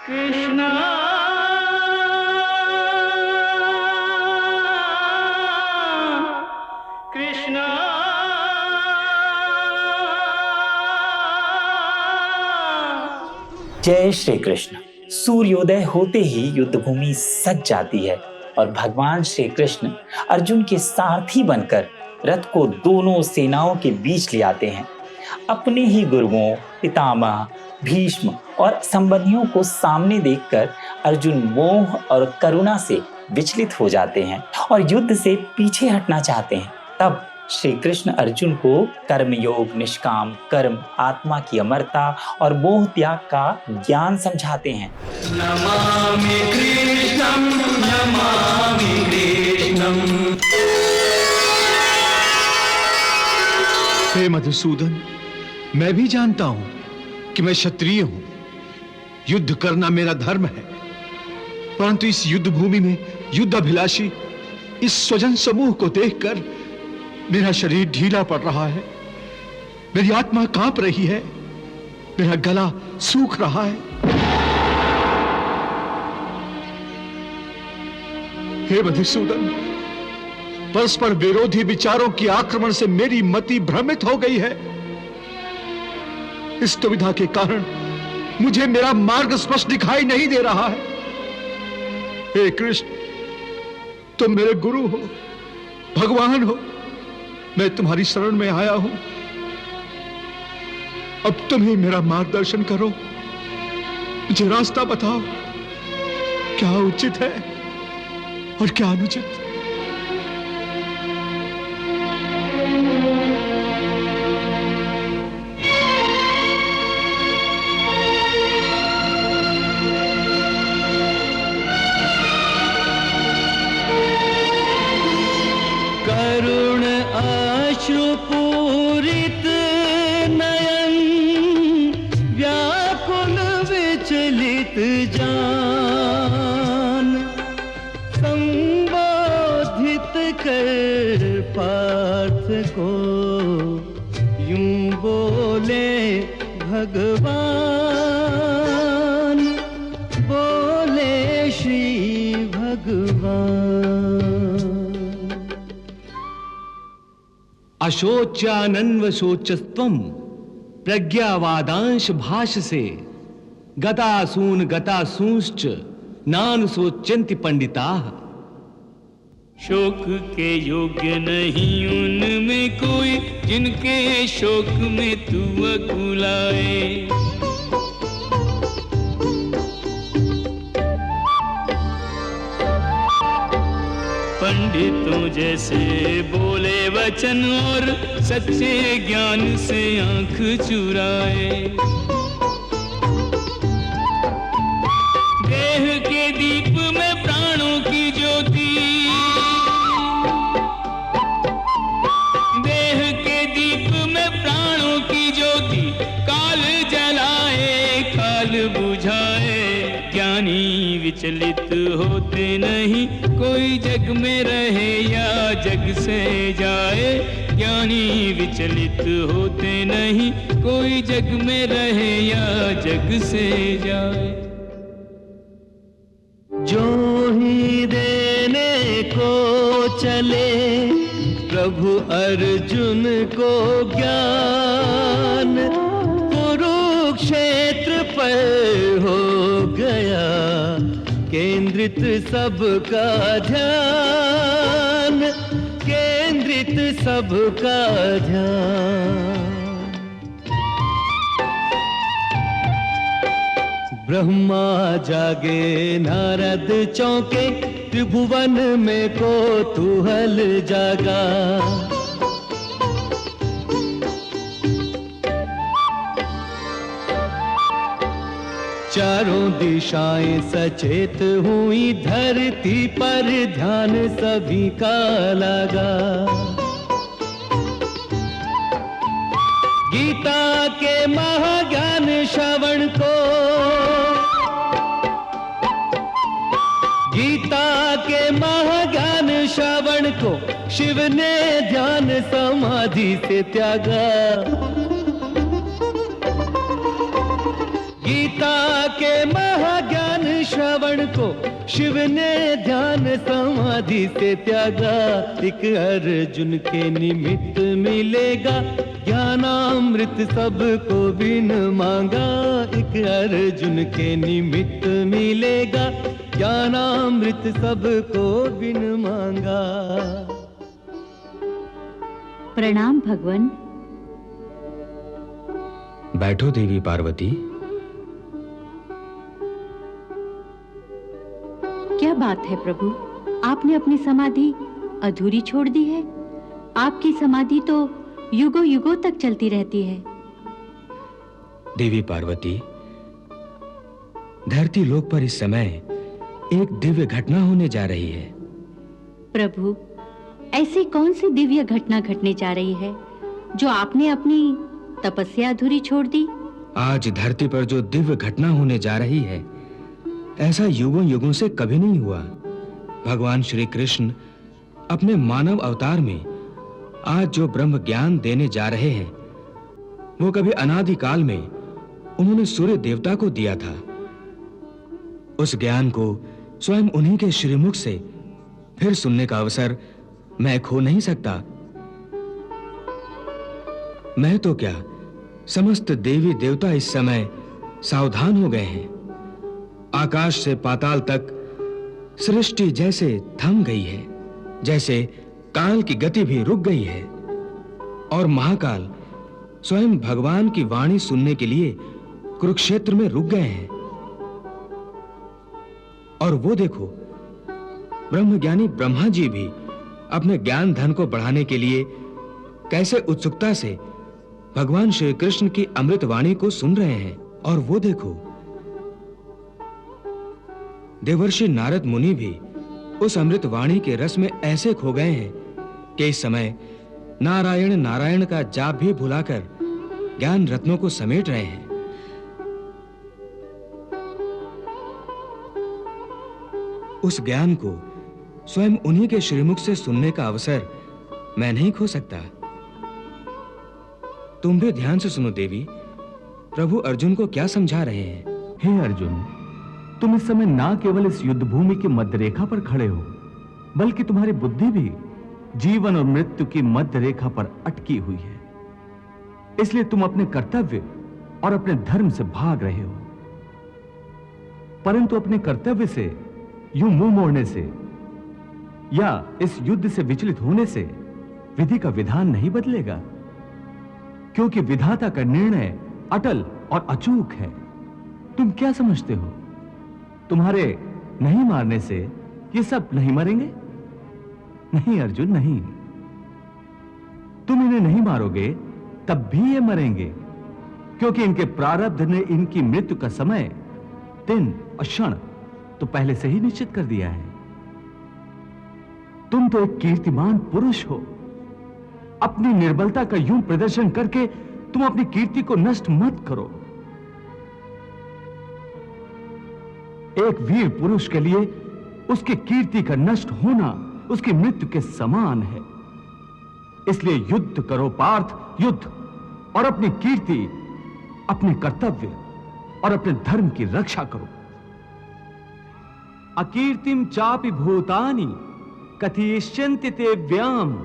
कृष्णा कृष्णा जय श्री कृष्ण। सूर्योदय होते ही युद्ध भूमि सज जाती है और भगवान श्री कृष्ण अर्जुन के सारथी बनकर रथ को दोनों सेनाओं के बीच ले आते हैं। अपने ही गुरुओं पितामह भीष्म और संबंधियों को सामने देखकर अर्जुन मोह और करुणा से विचलित हो जाते हैं और युद्ध से पीछे हटना चाहते हैं। तब श्री कृष्ण अर्जुन को कर्मयोग, निष्काम कर्म, आत्मा की अमरता और मोह त्याग का ज्ञान समझाते हैं। नमामि कृष्णं नमामि कृष्णं। हे मधुसूदन, मैं भी जानता हूं कि मैं क्षत्रिय हूं, युद्ध करना मेरा धर्म है, परंतु इस युद्ध भूमि में युद्धाभिलाषी इस स्वजन समूह को देखकर मेरा शरीर ढीला पड़ रहा है, मेरी आत्मा कांप रही है, मेरा गला सूख रहा है। हे मधुसूदन, परस्पर विरोधी विचारों के आक्रमण से मेरी मति भ्रमित हो गई है। इस दुविधा के कारण मुझे मेरा मार्ग स्पष्ट दिखाई नहीं दे रहा है। हे कृष्ण, तुम मेरे गुरु हो, भगवान हो, मैं तुम्हारी शरण में आया हूं। अब तुम ही मेरा मार्गदर्शन करो, मुझे रास्ता बताओ, क्या उचित है और क्या अनुचित। करुण अश्रुपूरित नयन, व्याकुल विचलित जान, संबोधित कर पार्थ को यूं बोले भगवान, बोले श्री भगवान। अशोच्यानन्व शोचस्त्वं प्रज्ञावादांश भाष से गतासून गतासूंश्च नानुशोच्यन्ति पंडिताः। शोक के योग्य नहीं उनमें कोई, जिनके शोक में तू अकुलाए। पंडितों जैसे बोले वचन और सच्चे ज्ञान से आंख चुराए। देह के दीप में प्राणों की ज्योति, देह के दीप में प्राणों की ज्योति, काल जलाए काल बुझाए। ज्ञानी विचलित होते नहीं, कोई जग में रहे या जग से जाए। ज्ञानी विचलित होते नहीं, कोई जग में रहे या जग से जाए। जो ही देने को चले प्रभु अर्जुन को ज्ञान, कुरुक्षेत्र पर हो गया केंद्रित सबका ध्यान, केंद्रित सबका ध्यान। ब्रह्मा जागे नारद चौंके, त्रिभुवन में कौतूहल जागा। चारों दिशाएं सचेत हुई, धरती पर ध्यान सभी का लगा। गीता के महाज्ञान श्रवण को, गीता के महाज्ञान श्रवण को शिव ने ध्यान समाधि से त्यागा। गीता के महाज्ञान श्रवण को शिव ने ध्यान समाधि से त्यागा। एक अर्जुन के निमित्त मिलेगा ज्ञानामृत सबको बिन मांगा। एक अर्जुन के निमित्त मिलेगा ज्ञानामृत सबको बिन मांगा। प्रणाम भगवान। बैठो देवी पार्वती। क्या बात है प्रभु, आपने अपनी समाधि अधूरी छोड़ दी है? आपकी समाधि तो युगों युगों तक चलती रहती है। देवी पार्वती, धरती लोक पर इस समय एक दिव्य घटना होने जा रही है। प्रभु, ऐसी कौन सी दिव्य घटना घटने जा रही है जो आपने अपनी तपस्या अधूरी छोड़ दी? आज धरती पर जो दिव्य घटना होने जा रही है, ऐसा युगों युगों से कभी नहीं हुआ। भगवान श्री कृष्ण अपने मानव अवतार में आज जो ब्रह्म ज्ञान देने जा रहे हैं, वो कभी अनादि काल में उन्होंने सूर्य देवता को दिया था। उस ज्ञान को स्वयं उन्हीं के श्रीमुख से फिर सुनने का अवसर मैं खो नहीं सकता। मैं तो क्या, समस्त देवी देवता इस समय सावधान हो गए हैं। आकाश से पाताल तक सृष्टि जैसे थम गई है, जैसे काल की गति भी रुक गई है। और महाकाल स्वयं भगवान की वाणी सुनने के लिए कुरुक्षेत्र में रुक गए हैं। और वो देखो, ब्रह्मज्ञानी ब्रह्मा जी भी अपने ज्ञान धन को बढ़ाने के लिए कैसे उत्सुकता से भगवान श्री कृष्ण की अमृत वाणी को सुन रहे हैं। और वो देखो, देवर्षि नारद मुनि भी उस अमृत वाणी के रस में ऐसे खो गए हैं कि इस समय नारायण नारायण का जाप भी भुलाकर ज्ञान रत्नों को समेट रहे हैं। उस ज्ञान को स्वयं उन्हीं के श्रीमुख से सुनने का अवसर मैं नहीं खो सकता। तुम भी ध्यान से सुनो देवी, प्रभु अर्जुन को क्या समझा रहे हैं। हे अर्जुन, तुम इस समय ना केवल इस युद्ध भूमि की मध्य रेखा पर खड़े हो, बल्कि तुम्हारी बुद्धि भी जीवन और मृत्यु की मध्य रेखा पर अटकी हुई है। इसलिए तुम अपने कर्तव्य और अपने धर्म से भाग रहे हो। परंतु अपने कर्तव्य से यूं मुंह मोड़ने से या इस युद्ध से विचलित होने से विधि का विधान नहीं बदलेगा, क्योंकि विधाता का निर्णय अटल और अचूक है। तुम क्या समझते हो, तुम्हारे नहीं मारने से ये सब नहीं मरेंगे? नहीं अर्जुन, नहीं। तुम इन्हें नहीं मारोगे तब भी ये मरेंगे, क्योंकि इनके प्रारब्ध ने इनकी मृत्यु का समय, दिन और क्षण तो पहले से ही निश्चित कर दिया है। तुम तो एक कीर्तिमान पुरुष हो। अपनी निर्बलता का यूं प्रदर्शन करके तुम अपनी कीर्ति को नष्ट मत करो। एक वीर पुरुष के लिए उसकी कीर्ति का नष्ट होना उसकी मृत्यु के समान है। इसलिए युद्ध करो पार्थ, युद्ध, और अपनी कीर्ति, अपने कर्तव्य और अपने धर्म की रक्षा करो। अकीर्तिम चापि भूतानि कथयिष्यन्ति ते व्याम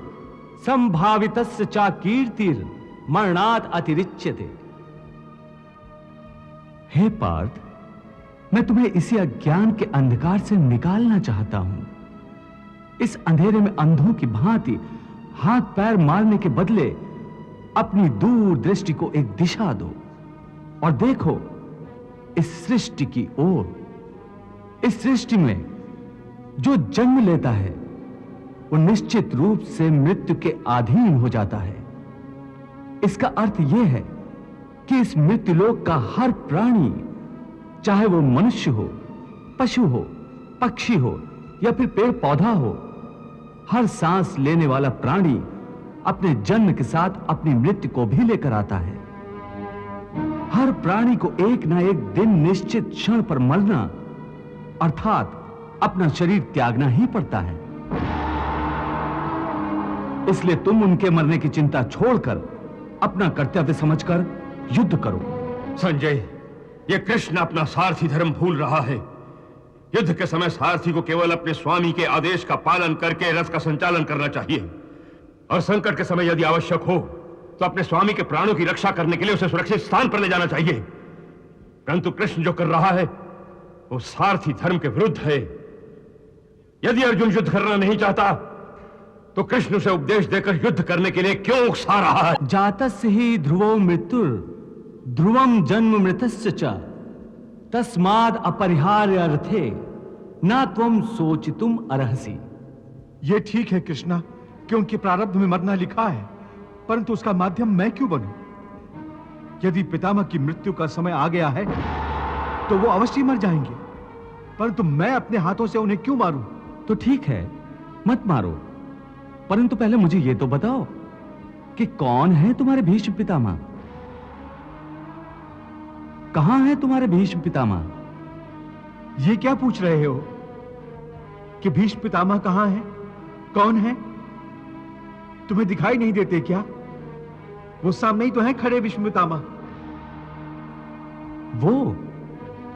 संभावितस्य चा कीर्तिर मरणात् अतिरिच्यते। हे पार्थ, मैं तुम्हें इसी अज्ञान के अंधकार से निकालना चाहता हूं। इस अंधेरे में अंधों की भांति हाथ पैर मारने के बदले अपनी दूर दृष्टि को एक दिशा दो और देखो इस सृष्टि की ओर। इस सृष्टि में जो जन्म लेता है वो निश्चित रूप से मृत्यु के अधीन हो जाता है। इसका अर्थ यह है कि इस मृत्युलोक का हर प्राणी, चाहे वो मनुष्य हो, पशु हो, पक्षी हो या फिर पेड़ पौधा हो, हर सांस लेने वाला प्राणी अपने जन्म के साथ अपनी मृत्यु को भी लेकर आता है। हर प्राणी को एक ना एक दिन निश्चित क्षण पर मरना अर्थात अपना शरीर त्यागना ही पड़ता है। इसलिए तुम उनके मरने की चिंता छोड़कर अपना कर्तव्य समझकर युद्ध करो। संजय, ये कृष्ण अपना सारथी धर्म भूल रहा है। युद्ध के समय सारथी को केवल अपने स्वामी के आदेश का पालन करके रथ का संचालन करना चाहिए, और संकट के समय यदि आवश्यक हो तो अपने स्वामी के प्राणों की रक्षा करने के लिए उसे सुरक्षित स्थान पर ले जाना चाहिए। परंतु कृष्ण जो कर रहा है वो सारथी धर्म के विरुद्ध है। यदि अर्जुन युद्ध करना नहीं चाहता तो कृष्ण उसे उपदेश देकर युद्ध करने के लिए क्यों उकसा रहा है? जातस्य ही ध्रुवो मृत्युर ध्रुवम जन्म मृतस्य च तस्माद् अपरिहार्य अर्थे न त्वं सोचितुम अर्हसि। ये ठीक है कृष्णा कि उनके प्रारब्ध में मरना लिखा है, परंतु उसका माध्यम मैं क्यों बनूं? यदि पितामह की मृत्यु का समय आ गया है तो वो अवश्य मर जाएंगे, परंतु मैं अपने हाथों से उन्हें क्यों मारूं? तो ठीक है, मत मारो, परंतु पहले मुझे ये तो बताओ कि कौन है तुम्हारे भीष्म पितामह? कहां है तुम्हारे भीष्म पितामह? ये क्या पूछ रहे हो कि भीष्म पितामह कहां है, कौन है? तुम्हें दिखाई नहीं देते क्या? वो सामने ही तो हैं खड़े भीष्म पितामह।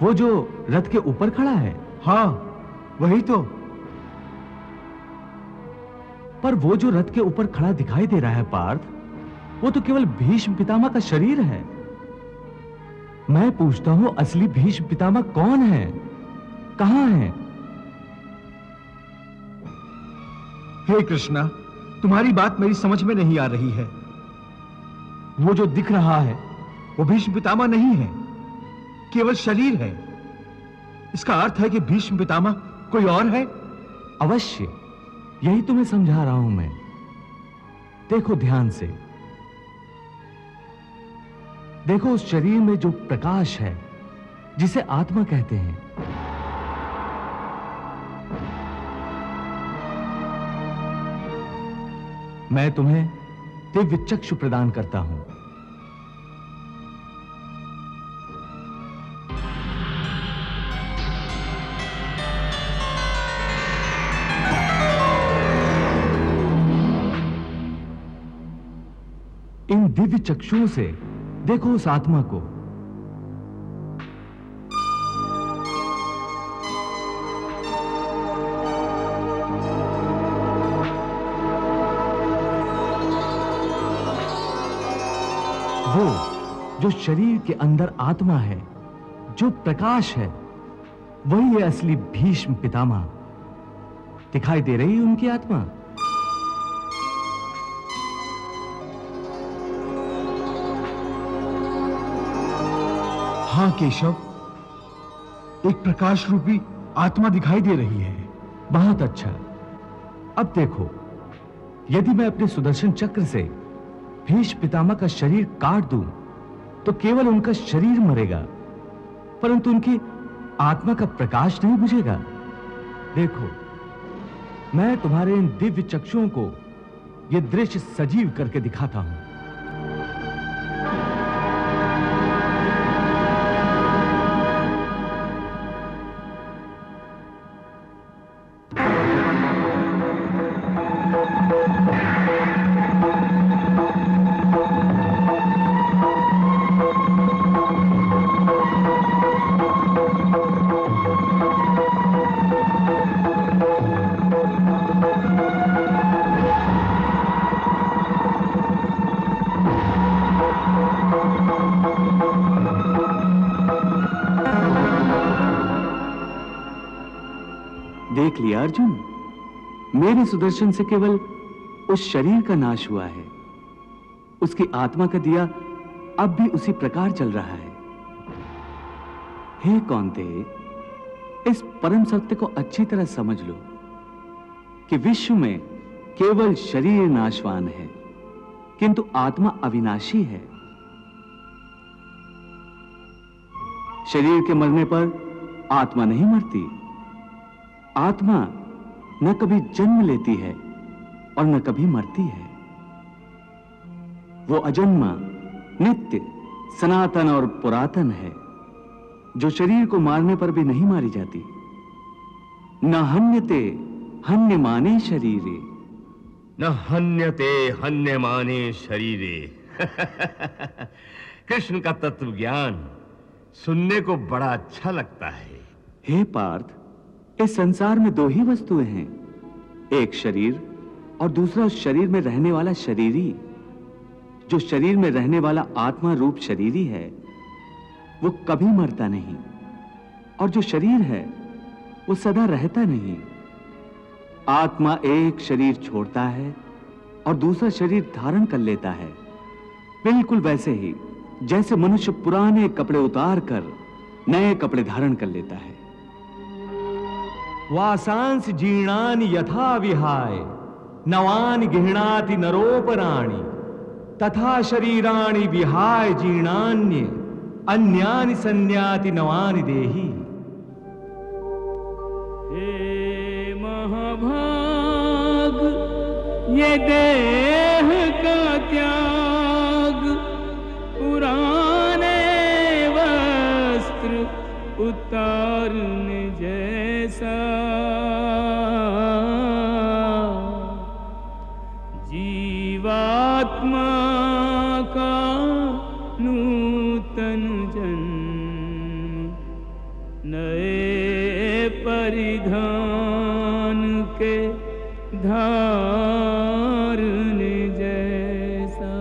वो जो रथ के ऊपर खड़ा है? हाँ, वही तो। पर वो जो रथ के ऊपर खड़ा दिखाई दे रहा है पार्थ, वो तो केवल भीष्म पितामह का शरीर है। मैं पूछता हूं असली भीष्म पितामह कौन है, कहां है? हे कृष्णा, तुम्हारी बात मेरी समझ में नहीं आ रही है। वो जो दिख रहा है वो भीष्म पितामह नहीं है, केवल शरीर है। इसका अर्थ है कि भीष्म पितामह कोई और है। अवश्य, यही तुम्हें समझा रहा हूं मैं। देखो ध्यान से, देखो उस शरीर में जो प्रकाश है जिसे आत्मा कहते हैं, मैं तुम्हें दिव्य चक्षु प्रदान करता हूं। इन दिव्य चक्षुओं से देखो उस आत्मा को। वो जो शरीर के अंदर आत्मा है, जो प्रकाश है, वही है असली भीष्म पितामह। दिखाई दे रही है उनकी आत्मा? हाँ केशव, एक प्रकाश रूपी आत्मा दिखाई दे रही है। बहुत अच्छा। अब देखो, यदि मैं अपने सुदर्शन चक्र से भीष्म पितामह का शरीर काट दूं तो केवल उनका शरीर मरेगा, परंतु उनकी आत्मा का प्रकाश नहीं बुझेगा। देखो, मैं तुम्हारे इन दिव्य चक्षुओं को यह दृश्य सजीव करके दिखाता हूं। देख लिया अर्जुन, मेरे सुदर्शन से केवल उस शरीर का नाश हुआ है, उसकी आत्मा का दिया अब भी उसी प्रकार जल रहा है। हे कौन्ते, इस परम सत्य को अच्छी तरह समझ लो कि विश्व में केवल शरीर नाशवान है, किंतु आत्मा अविनाशी है। शरीर के मरने पर आत्मा नहीं मरती। आत्मा न कभी जन्म लेती है और न कभी मरती है। वो अजन्मा, नित्य, सनातन और पुरातन है, जो शरीर को मारने पर भी नहीं मारी जाती। न हन्यते हन्यमाने शरीरे, न हन्यते हन्यमाने शरीरे। कृष्ण का तत्व ज्ञान सुनने को बड़ा अच्छा लगता है। हे पार्थ, इस संसार में दो ही वस्तुएं हैं, एक शरीर और दूसरा उस शरीर में रहने वाला शरीरी। जो शरीर में रहने वाला आत्मा रूप शरीरी है वो कभी मरता नहीं, और जो शरीर है वो सदा रहता नहीं। आत्मा एक शरीर छोड़ता है और दूसरा शरीर धारण कर लेता है, बिल्कुल वैसे ही जैसे मनुष्य पुराने कपड़े उतार कर नए कपड़े धारण कर लेता है। वासांस जीर्णानि यथा विहाय नवानि गृह्णाति नरोपराणि तथा शरीराणि विहाय जीर्णान्य अन्यानि संन्याति नवानि देहि। हे महाभाग, ये देह का त्याग, पुराने वस्त्र उतारने जैसा। जीवात्मा का नूतन जन्म, नए परिधान के धारने जैसा।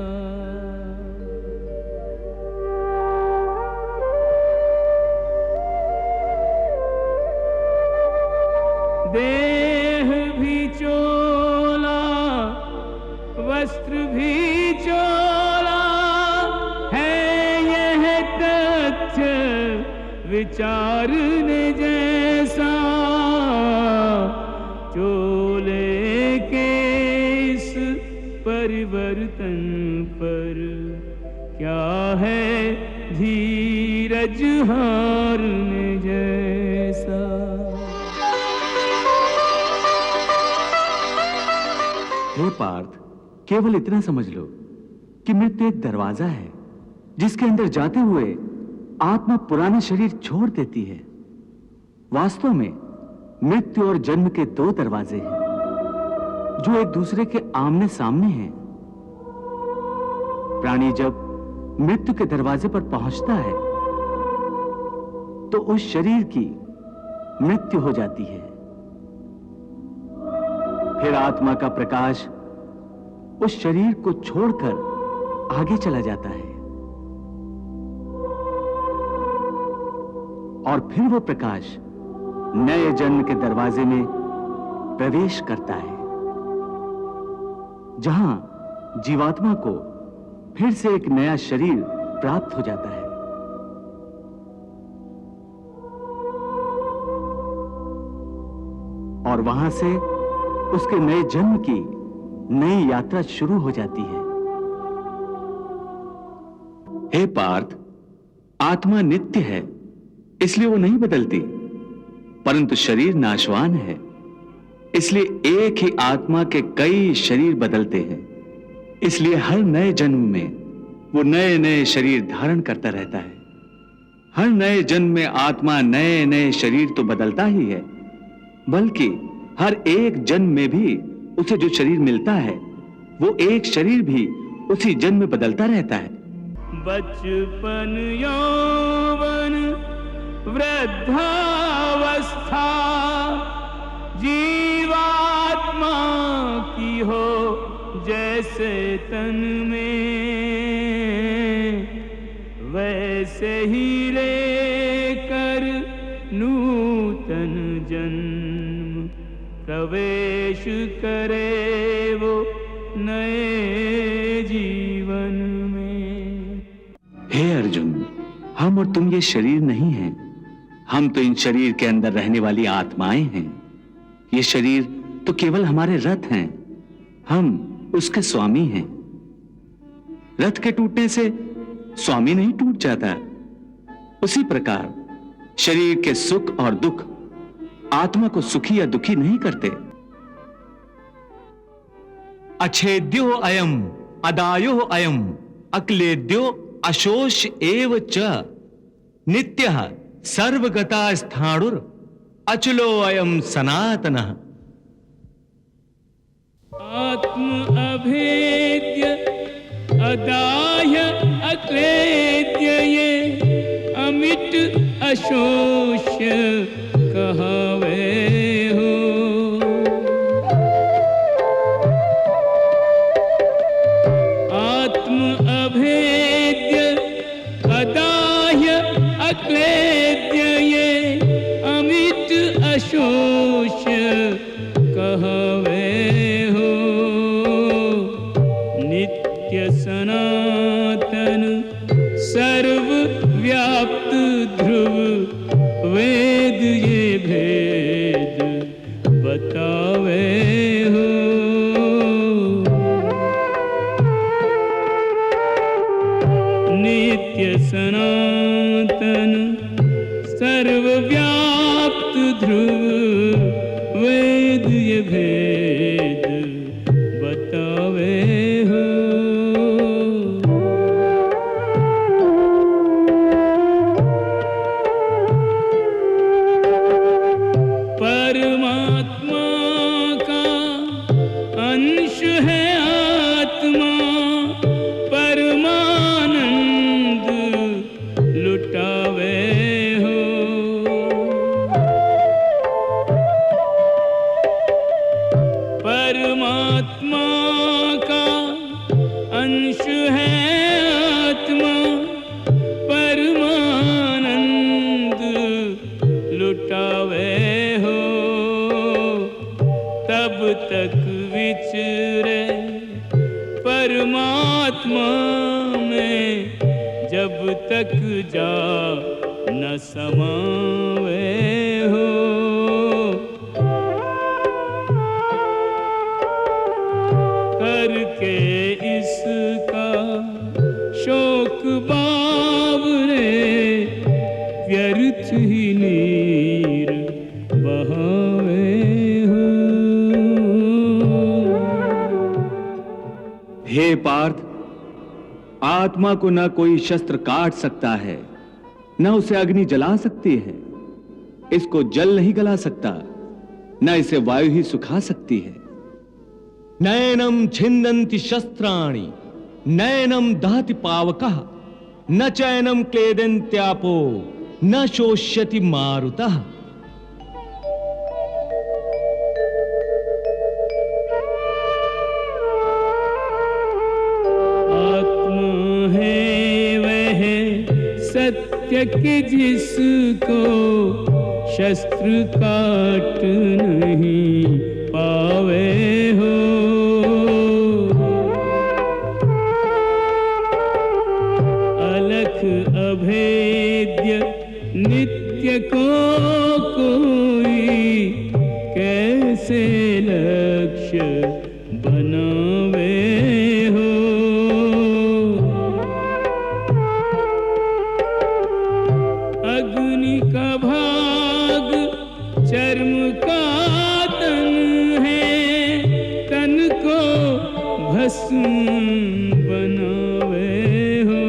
देह भी चोला, वस्त्र भी चोला है, यह तथ्य विचारने जैसा। चोले के इस परिवर्तन पर क्या है धीरज हारने जैसा। हे पार्थ, केवल इतना समझ लो कि मृत्यु एक दरवाजा है जिसके अंदर जाते हुए आत्मा पुराना शरीर छोड़ देती है। वास्तव में मृत्यु और जन्म के दो दरवाजे हैं जो एक दूसरे के आमने सामने हैं। प्राणी जब मृत्यु के दरवाजे पर पहुंचता है तो उस शरीर की मृत्यु हो जाती है। फिर आत्मा का प्रकाश उस शरीर को छोड़कर आगे चला जाता है और फिर वो प्रकाश नए जन्म के दरवाजे में प्रवेश करता है, जहां जीवात्मा को फिर से एक नया शरीर प्राप्त हो जाता है। और वहां से उसके नए जन्म की नई यात्रा शुरू हो जाती है। हे पार्थ, आत्मा नित्य है इसलिए वो नहीं बदलती, परंतु शरीर नाशवान है इसलिए एक ही आत्मा के कई शरीर बदलते हैं। इसलिए हर नए जन्म में वो नए नए शरीर धारण करता रहता है। हर नए जन्म में आत्मा नए नए शरीर तो बदलता ही है, बल्कि हर एक जन्म में भी उसे जो शरीर मिलता है वो एक शरीर भी उसी जन्म में बदलता रहता है। बचपन, यौवन, वृद्धावस्था जीवात्मा की हो जैसे तन में, वैसे ही लेकर नूतन जन्म प्रवेश करे वो नए जीवन में। हे अर्जुन, हम और तुम ये शरीर नहीं हैं, हम तो इन शरीर के अंदर रहने वाली आत्माएं हैं। ये शरीर तो केवल हमारे रथ हैं, हम उसके स्वामी हैं। रथ के टूटने से स्वामी नहीं टूट जाता, उसी प्रकार शरीर के सुख और दुख आत्मा को सुखी या दुखी नहीं करते। अच्छेद्यो अयम अदायो अयम अक्लेद्यो अशोष एव च नित्यः सर्वगता स्थाणुर अचलो अयम सनातनः। आत्म अभेद्य अदाह्य अक्लेद्य ये अमित अशोष्य कहावे हो। आत्म अभेद्य अदाह्य अक्लेद्य ये अमित अशोष्य कहावे हो। नित्य सनातन सर्वव्याप्त ध्रुव वेद ये भेद बतावे हो। नित्य सनातन सर्वव्याप्त ध्रुव वेद ये भेद बतावे हो। परमात्मा का अंश है आत्मा, परमानंद लुटावे हो। परमात्मा का अंश है आत्मा, परमानंद लुटावे हो। तब तक विचरे परमात्मा में जब तक जा न समावे हो। करके इसका शोक बावरे व्यर्थ ही नीर बहावे हो। हे पार्थ, आत्मा को न कोई शस्त्र काट सकता है, न उसे अग्नि जला सकती है। इसको जल नहीं गला सकता, न इसे वायु ही सुखा सकती है। नैनम छिन्दन्ति शस्त्राणि नैनम दहति पावकः न चैनम क्लेदन्त्यापो न शोष्यति मारुतः। आत्मा है वह सत्य कि जिसको शस्त्र काट नहीं पावे हो। अलख अभेद्य नित्य को कोई कैसे लक्ष्य बनावे हो। अग्नि का भाग चर्म का तन है, तन को भस्म बनावे हो।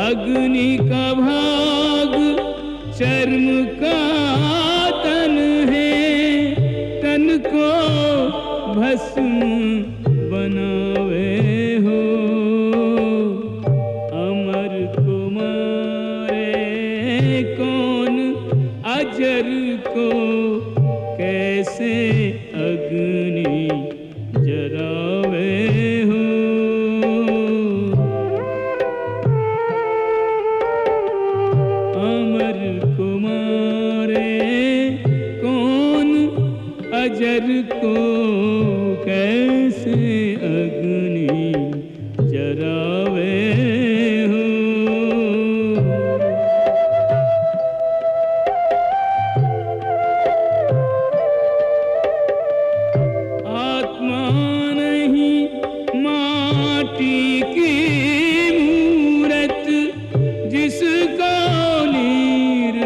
अग्नि का भाग चर्म का तन है, तन को भस्म बनावे हो। अमर कुमारे कौन अजर को कैसे अग्नि जरावे हो। अमर कुमारे कौन अजर को कैसे अग्नि जरावे हो। आत्मा नहीं माटी की मूरत जिसका नीर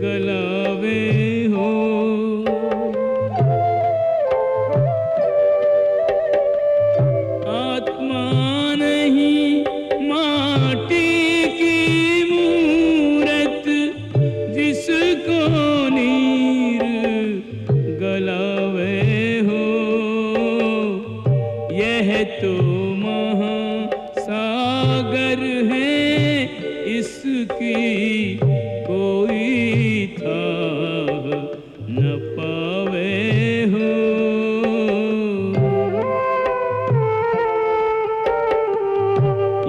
गलावे हो। इसकी कोई था न पावे हो।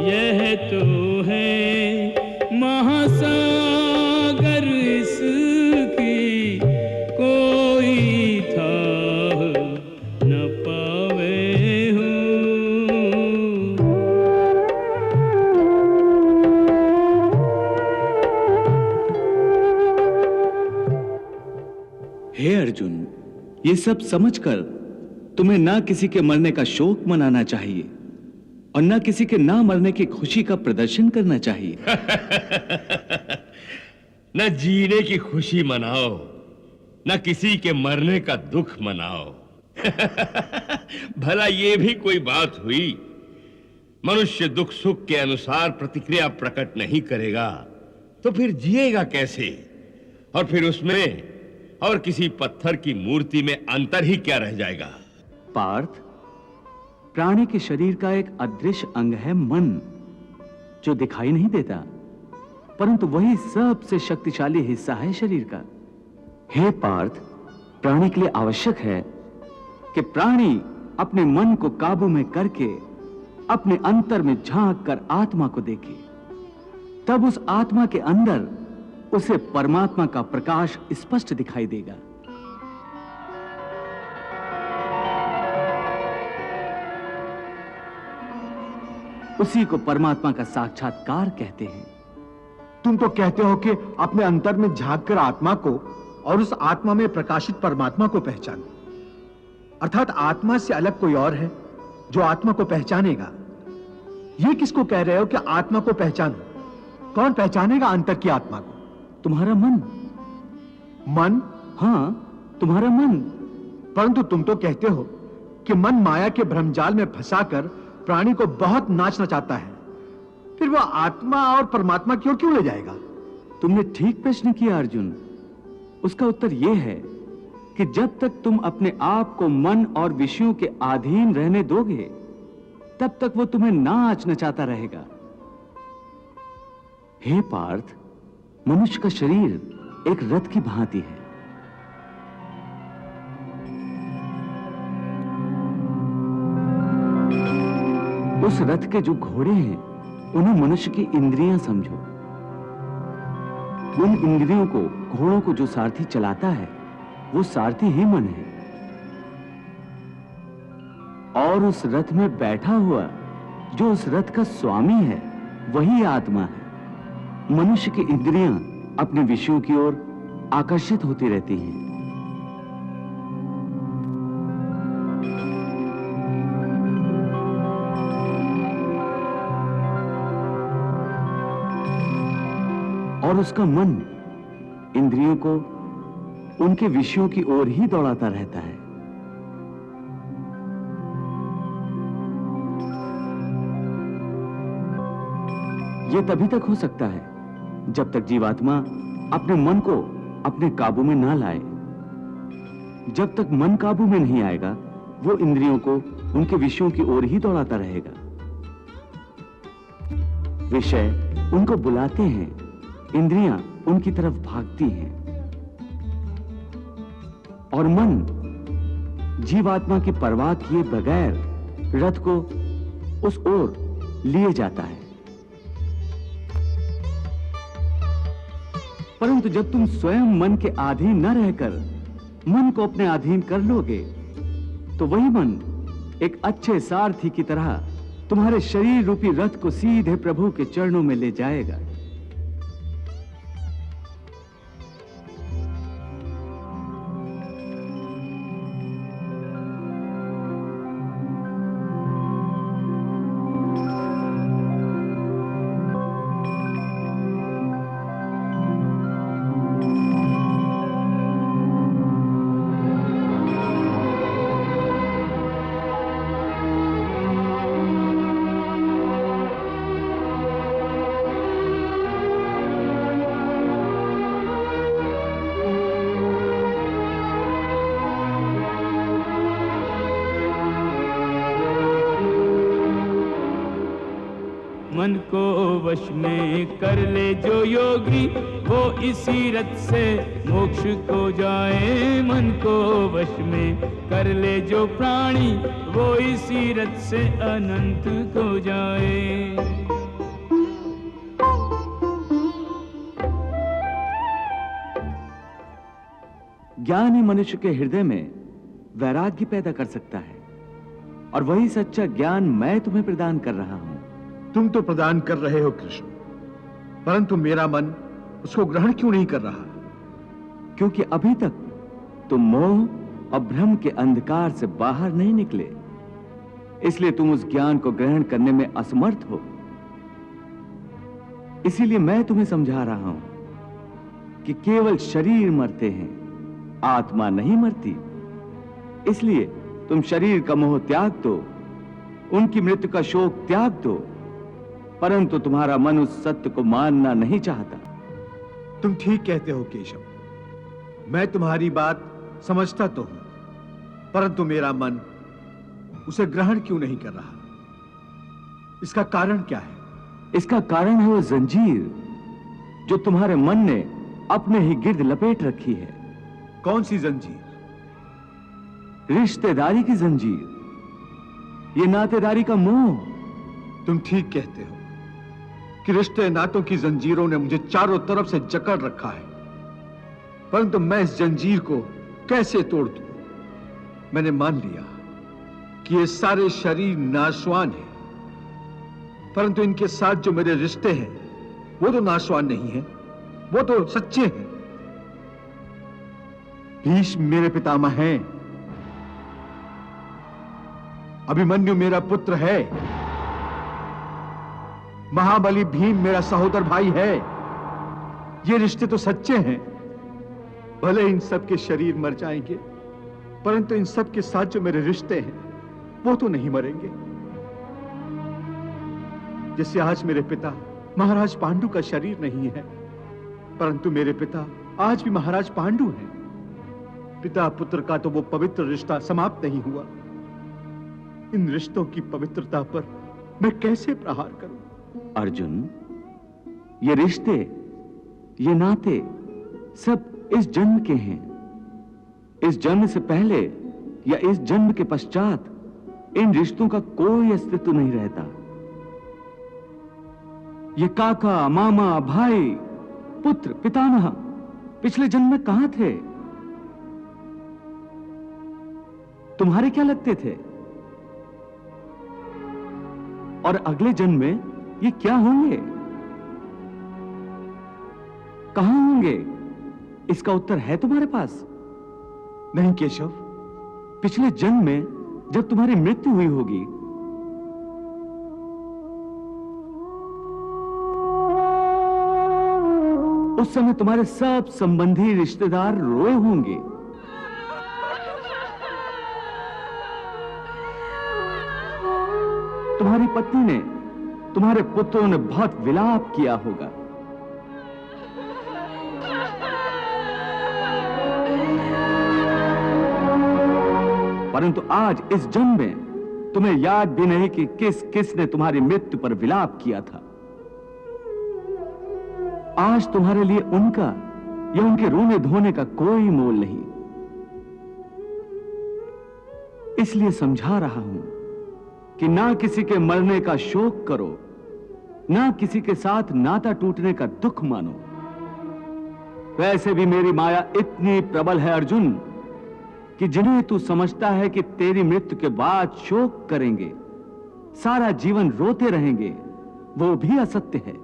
यह तो है महासागर, इसकी कोई था न पावे हो। हे अर्जुन, ये सब समझकर तुम्हें ना किसी के मरने का शोक मनाना चाहिए और ना किसी के ना मरने की खुशी का प्रदर्शन करना चाहिए। न जीने की खुशी मनाओ, न किसी के मरने का दुख मनाओ। भला ये भी कोई बात हुई? मनुष्य दुख सुख के अनुसार प्रतिक्रिया प्रकट नहीं करेगा तो फिर जिएगा कैसे? और फिर उसमें और किसी पत्थर की मूर्ति में अंतर ही क्या रह जाएगा? पार्थ, प्राणी के शरीर का एक अदृश्य अंग है मन, जो दिखाई नहीं देता, परंतु वही सबसे शक्तिशाली हिस्सा है शरीर का। हे पार्थ, प्राणी के लिए आवश्यक है कि प्राणी अपने मन को काबू में करके अपने अंतर में झांक कर आत्मा को देखे। तब उस आत्मा के अंदर उसे परमात्मा का प्रकाश स्पष्ट दिखाई देगा। उसी को परमात्मा का साक्षात्कार कहते हैं। तुम तो कहते हो कि अपने अंतर में झांक कर आत्मा को और उस आत्मा में प्रकाशित परमात्मा को पहचानो, अर्थात आत्मा से अलग कोई और है जो आत्मा को पहचानेगा। ये किसको कह रहे हो कि आत्मा को पहचानो? कौन पहचानेगा अंतर की आत्मा को? तुम्हारा मन। मन? हाँ, तुम्हारा मन। परंतु तुम तो कहते हो कि मन माया के भ्रमजाल में फंसाकर प्राणी को बहुत नाचना चाहता है, फिर वह आत्मा और परमात्मा की ओर क्यों ले जाएगा? तुमने ठीक प्रश्न किया अर्जुन। उसका उत्तर यह है कि जब तक तुम अपने आप को मन और विषयों के अधीन रहने दोगे, तब तक वो तुम्हें नाच नचाता रहेगा। हे पार्थ, मनुष्य का शरीर एक रथ की भांति है। उस रथ के जो घोड़े हैं, उन्हें मनुष्य की इंद्रियां समझो। उन इंद्रियों को, घोड़ों को जो सारथी चलाता है, वो सारथी ही मन है। और उस रथ में बैठा हुआ जो उस रथ का स्वामी है, वही आत्मा है। मनुष्य की इंद्रियां अपने विषयों की ओर आकर्षित होती रहती हैं। और उसका मन इंद्रियों को उनके विषयों की ओर ही दौड़ाता रहता है। यह तभी तक हो सकता है जब तक जीवात्मा अपने मन को अपने काबू में ना लाए। जब तक मन काबू में नहीं आएगा, वो इंद्रियों को उनके विषयों की ओर ही दौड़ाता रहेगा। विषय उनको बुलाते हैं, इंद्रियां उनकी तरफ भागती हैं और मन जीवात्मा की परवाह किए बगैर रथ को उस ओर लिए जाता है। परंतु जब तुम स्वयं मन के अधीन न रहकर मन को अपने अधीन कर लोगे, तो वही मन एक अच्छे सारथी की तरह तुम्हारे शरीर रूपी रथ को सीधे प्रभु के चरणों में ले जाएगा। वश में कर ले जो योगी, वो इसी रथ से मोक्ष को जाए। मन को वश में कर ले जो प्राणी, वो इसी रथ से अनंत को जाए। ज्ञान ही मनुष्य के हृदय में वैराग्य पैदा कर सकता है, और वही सच्चा ज्ञान मैं तुम्हें प्रदान कर रहा हूं। तुम तो प्रदान कर रहे हो कृष्ण, परंतु मेरा मन उसको ग्रहण क्यों नहीं कर रहा? क्योंकि अभी तक तुम मोह और भ्रम के अंधकार से बाहर नहीं निकले, इसलिए तुम उस ज्ञान को ग्रहण करने में असमर्थ हो। इसीलिए मैं तुम्हें समझा रहा हूं कि केवल शरीर मरते हैं, आत्मा नहीं मरती। इसलिए तुम शरीर का मोह त्याग दो, उनकी मृत्यु का शोक त्याग दो, परंतु तुम्हारा मन उस सत्य को मानना नहीं चाहता। तुम ठीक कहते हो केशव, मैं तुम्हारी बात समझता तो हूं, परंतु मेरा मन उसे ग्रहण क्यों नहीं कर रहा? इसका कारण क्या है? इसका कारण है वो जंजीर जो तुम्हारे मन ने अपने ही गिर्द लपेट रखी है। कौन सी जंजीर? रिश्तेदारी की जंजीर, ये नातेदारी का मोह। तुम ठीक कहते हो कि रिश्ते नातों की जंजीरों ने मुझे चारों तरफ से जकड़ रखा है, परंतु मैं इस जंजीर को कैसे तोड़ दूं? मैंने मान लिया कि ये सारे शरीर नाशवान हैं, परंतु इनके साथ जो मेरे रिश्ते हैं वो तो नाशवान नहीं है, वो तो सच्चे हैं। भीष्म मेरे पितामह हैं, अभिमन्यु मेरा पुत्र है, महाबली भीम मेरा सहोदर भाई है। ये रिश्ते तो सच्चे हैं। भले इन सब के शरीर मर जाएंगे, परंतु इन सब के साथ जो मेरे रिश्ते हैं वो तो नहीं मरेंगे। जैसे आज मेरे पिता महाराज पांडु का शरीर नहीं है, परंतु मेरे पिता आज भी महाराज पांडु हैं। पिता पुत्र का तो वो पवित्र रिश्ता समाप्त नहीं हुआ। इन रिश्तों की पवित्रता पर मैं कैसे प्रहार करूं? अर्जुन, ये रिश्ते, ये नाते सब इस जन्म के हैं। इस जन्म से पहले या इस जन्म के पश्चात इन रिश्तों का कोई अस्तित्व नहीं रहता। ये काका, मामा, भाई, पुत्र, पितामह पिछले जन्म में कहां थे? तुम्हारे क्या लगते थे? और अगले जन्म में ये क्या होंगे, कहां होंगे? इसका उत्तर है तुम्हारे पास? नहीं केशव, पिछले जन्म में जब तुम्हारी मृत्यु हुई होगी, उस समय तुम्हारे सब संबंधी रिश्तेदार रोए होंगे। तुम्हारी पत्नी ने, तुम्हारे पुत्रों ने बहुत विलाप किया होगा। परंतु आज इस जन्म में तुम्हें याद भी नहीं कि किस किस ने तुम्हारी मृत्यु पर विलाप किया था। आज तुम्हारे लिए उनका या उनके रोने धोने का कोई मोल नहीं। इसलिए समझा रहा हूं कि ना किसी के मरने का शोक करो, ना किसी के साथ नाता टूटने का दुख मानो। वैसे भी मेरी माया इतनी प्रबल है अर्जुन कि जिन्हें तू समझता है कि तेरी मृत्यु के बाद शोक करेंगे, सारा जीवन रोते रहेंगे, वो भी असत्य है।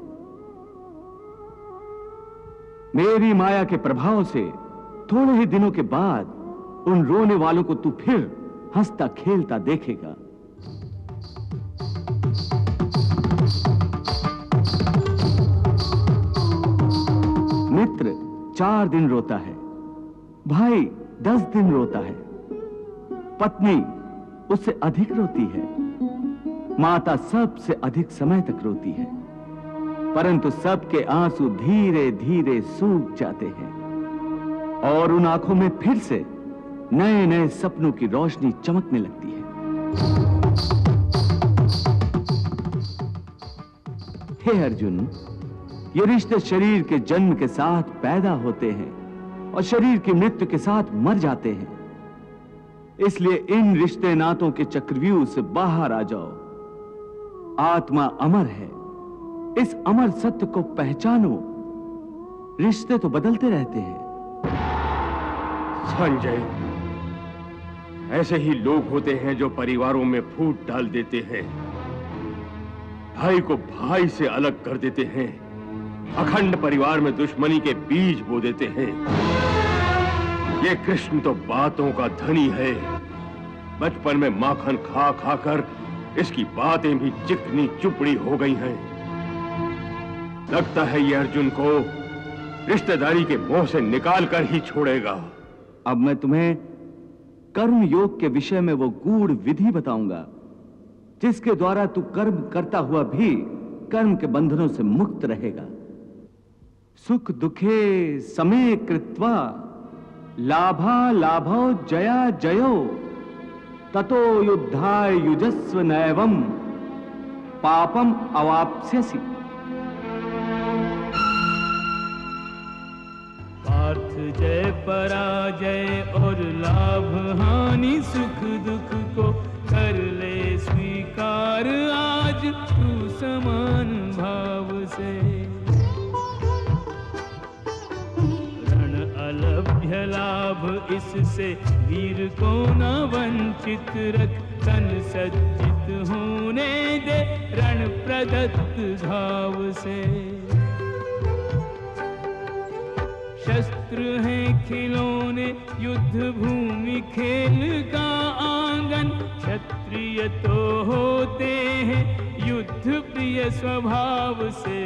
मेरी माया के प्रभाव से थोड़े ही दिनों के बाद उन रोने वालों को तू फिर हंसता खेलता देखेगा। मित्र 4 दिन रोता है, भाई 10 दिन रोता है, पत्नी उससे अधिक रोती है, माता सबसे अधिक समय तक रोती है, परंतु सबके आंसू धीरे धीरे सूख जाते हैं और उन आंखों में फिर से नए नए सपनों की रोशनी चमकने लगती है। हे हे अर्जुन, ये रिश्ते शरीर के जन्म के साथ पैदा होते हैं और शरीर की मृत्यु के साथ मर जाते हैं। इसलिए इन रिश्ते नातों के चक्रव्यूह से बाहर आ जाओ। आत्मा अमर है, इस अमर सत्य को पहचानो। रिश्ते तो बदलते रहते हैं। संजय, ऐसे ही लोग होते हैं जो परिवारों में फूट डाल देते हैं, भाई को भाई से अलग कर देते हैं, अखंड परिवार में दुश्मनी के बीज बो देते हैं। ये कृष्ण तो बातों का धनी है। बचपन में माखन खा खाकर इसकी बातें भी चिकनी चुपड़ी हो गई हैं। लगता है ये अर्जुन को रिश्तेदारी के मोह से निकाल कर ही छोड़ेगा। अब मैं तुम्हें कर्म योग के विषय में वो गूढ़ विधि बताऊंगा जिसके द्वारा तू कर्म करता हुआ भी कर्म के बंधनों से मुक्त रहेगा। सुख दुखे समे कृत्वा लाभा लाभो जया जयो ततो युद्धाय युजस्व नैवम पापम अवाप्स्यसि। पार्थ जय पराजय और लाभ हानि सुख दुख को कर ले स्वीकार आज तू समान भाव से। रण अलभ्य लाभ इससे वीर को न वंचित रख, तन सज्जित होने दे रण प्रदत्त घाव से। शस्त्र हैं खिलौने युद्ध भूमि खेल का आंगन, क्षत्रिय तो होते हैं युद्ध प्रिय स्वभाव से।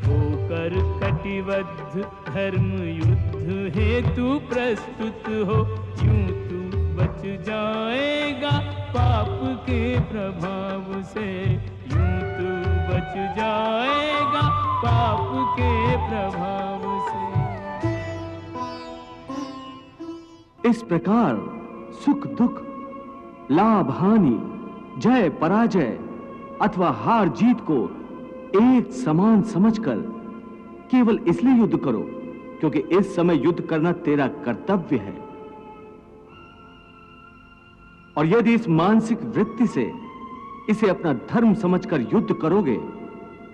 होकर कटिबद्ध धर्म युद्ध हेतु प्रस्तुत हो, यूं तू बच जाएगा पाप के प्रभाव से। यूं तू बच जाएगा पाप के प्रभाव से। इस प्रकार सुख दुख, लाभ हानि, जय पराजय अथवा हार जीत को एक समान समझकर केवल इसलिए युद्ध करो क्योंकि इस समय युद्ध करना तेरा कर्तव्य है। और यदि इस मानसिक वृत्ति से इसे अपना धर्म समझकर युद्ध करोगे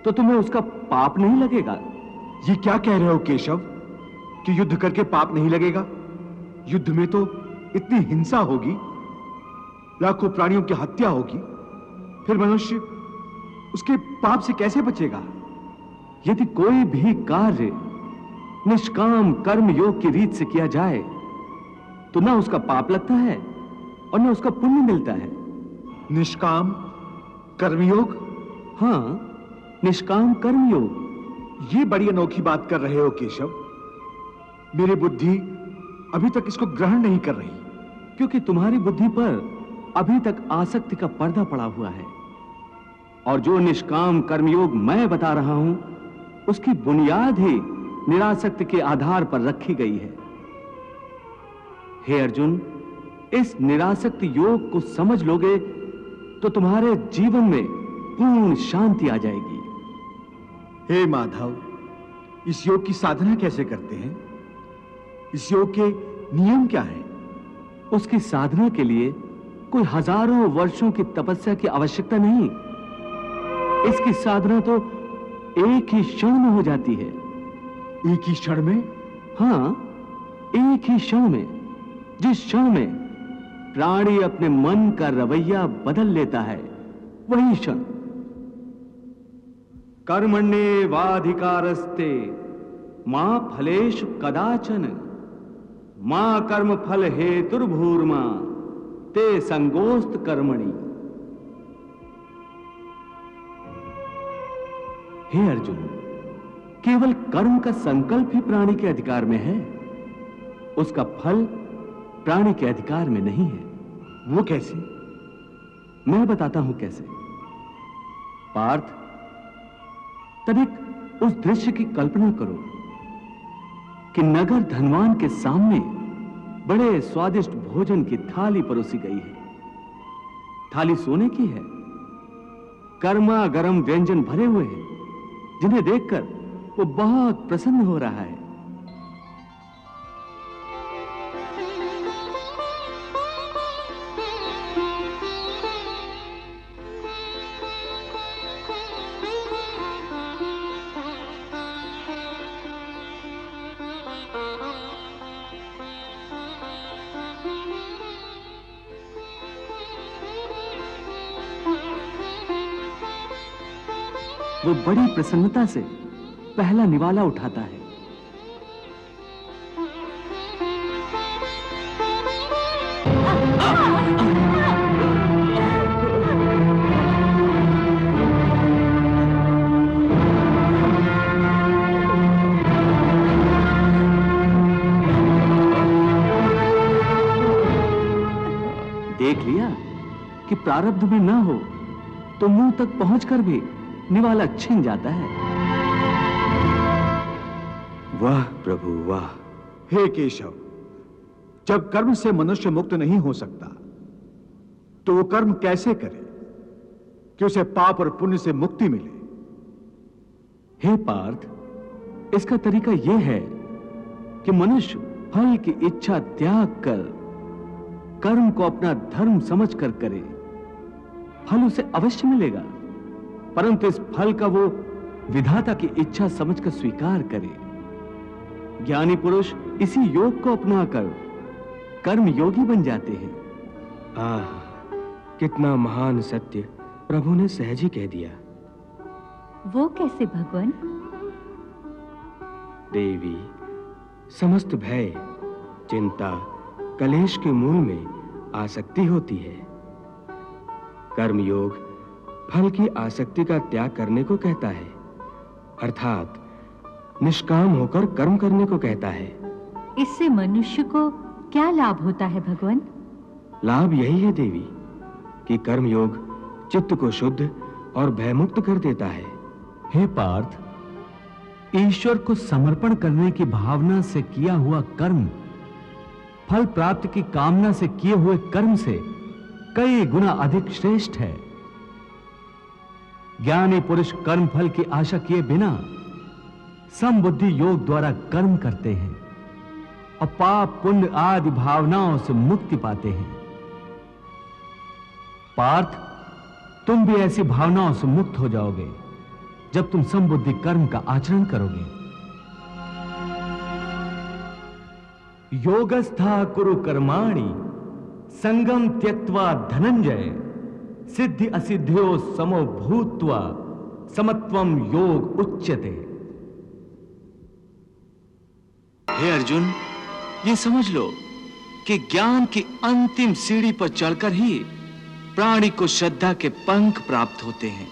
तो तुम्हें उसका पाप नहीं लगेगा। ये क्या कह रहे हो केशव कि युद्ध करके पाप नहीं लगेगा? युद्ध में तो इतनी हिंसा होगी, लाखों प्राणियों की हत्या होगी, फिर मनुष्य उसके पाप से कैसे बचेगा? यदि कोई भी कार्य निष्काम कर्म योग की रीत से किया जाए तो ना उसका पाप लगता है और ना उसका पुण्य मिलता है। निष्काम कर्मयोग? हाँ, निष्काम कर्मयोग। ये बड़ी अनोखी बात कर रहे हो केशव। मेरी बुद्धि अभी तक इसको ग्रहण नहीं कर रही। क्योंकि तुम्हारी बुद्धि पर अभी तक आसक्ति का पर्दा पड़ा हुआ है। और जो निष्काम कर्मयोग मैं बता रहा हूं उसकी बुनियाद ही निरासक्ति के आधार पर रखी गई है। हे अर्जुन, इस निरासक्ति योग को समझ लोगे तो तुम्हारे जीवन में पूर्ण शांति आ जाएगी। हे माधव, इस योग की साधना कैसे करते हैं? इस योग के नियम क्या हैं? उसकी साधना के लिए कोई हजारों वर्षों की तपस्या की आवश्यकता नहीं। इसकी साधना तो एक ही क्षण में हो जाती है। एक ही क्षण में? हाँ, एक ही क्षण में। जिस क्षण में प्राणी अपने मन का रवैया बदल लेता है वही क्षण। कर्मण्येवाधिकारस्ते मां फलेषु कदाचन मां कर्म फल हेतुर्भूर्मा ते संगोस्त कर्मणि। हे अर्जुन, केवल कर्म का संकल्प ही प्राणी के अधिकार में है, उसका फल प्राणी के अधिकार में नहीं है। वो कैसे? मैं बताता हूं कैसे। पार्थ, तब एक उस दृश्य की कल्पना करो कि नगर धनवान के सामने बड़े स्वादिष्ट भोजन की थाली परोसी गई है। थाली सोने की है, गर्मा गर्म व्यंजन भरे हुए हैं, जिन्हें देखकर वो बहुत प्रसन्न हो रहा है। वो बड़ी प्रसन्नता से पहला निवाला उठाता है। देख लिया कि प्रारब्ध में ना हो तो मुंह तक पहुंचकर भी निवाला छिन जाता है। वाह प्रभु वाह। हे केशव, जब कर्म से मनुष्य मुक्त नहीं हो सकता तो वो कर्म कैसे करे कि उसे पाप और पुण्य से मुक्ति मिले? हे पार्थ, इसका तरीका यह है कि मनुष्य फल की इच्छा त्याग कर कर्म को अपना धर्म समझकर करे। फल उसे अवश्य मिलेगा, परंतु इस फल का वो विधाता की इच्छा समझकर स्वीकार करे। ज्ञानी पुरुष इसी योग को अपनाकर कर्म योगी बन जाते हैं। आह, कितना महान सत्य प्रभु ने सहज ही कह दिया। वो कैसे भगवान? देवी, समस्त भय, चिंता, कलेश के मूल में आसक्ति होती है। कर्मयोग फल की आसक्ति का त्याग करने को कहता है, अर्थात निष्काम होकर कर्म करने को कहता है। इससे मनुष्य को क्या लाभ होता है भगवान? लाभ यही है देवी कि कर्मयोग चित्त को शुद्ध और भयमुक्त कर देता है। हे पार्थ, ईश्वर को समर्पण करने की भावना से किया हुआ कर्म फल प्राप्ति की कामना से किए हुए कर्म से कई गुना अधिक श्रेष्ठ है। ज्ञानी पुरुष कर्म फल की आशा किए बिना समबुद्धि योग द्वारा कर्म करते हैं और पाप पुण्य आदि भावनाओं से मुक्ति पाते हैं। पार्थ, तुम भी ऐसी भावनाओं से मुक्त हो जाओगे जब तुम समबुद्धि कर्म का आचरण करोगे। योगस्था कुरु कर्माणि संगम त्यक्त्वा धनंजय सिद्धि असिद्ध्यो समो भूत्वा समत्वम योग उच्यते। हे अर्जुन, ये समझ लो कि ज्ञान की अंतिम सीढ़ी पर चढ़कर ही प्राणी को श्रद्धा के पंख प्राप्त होते हैं।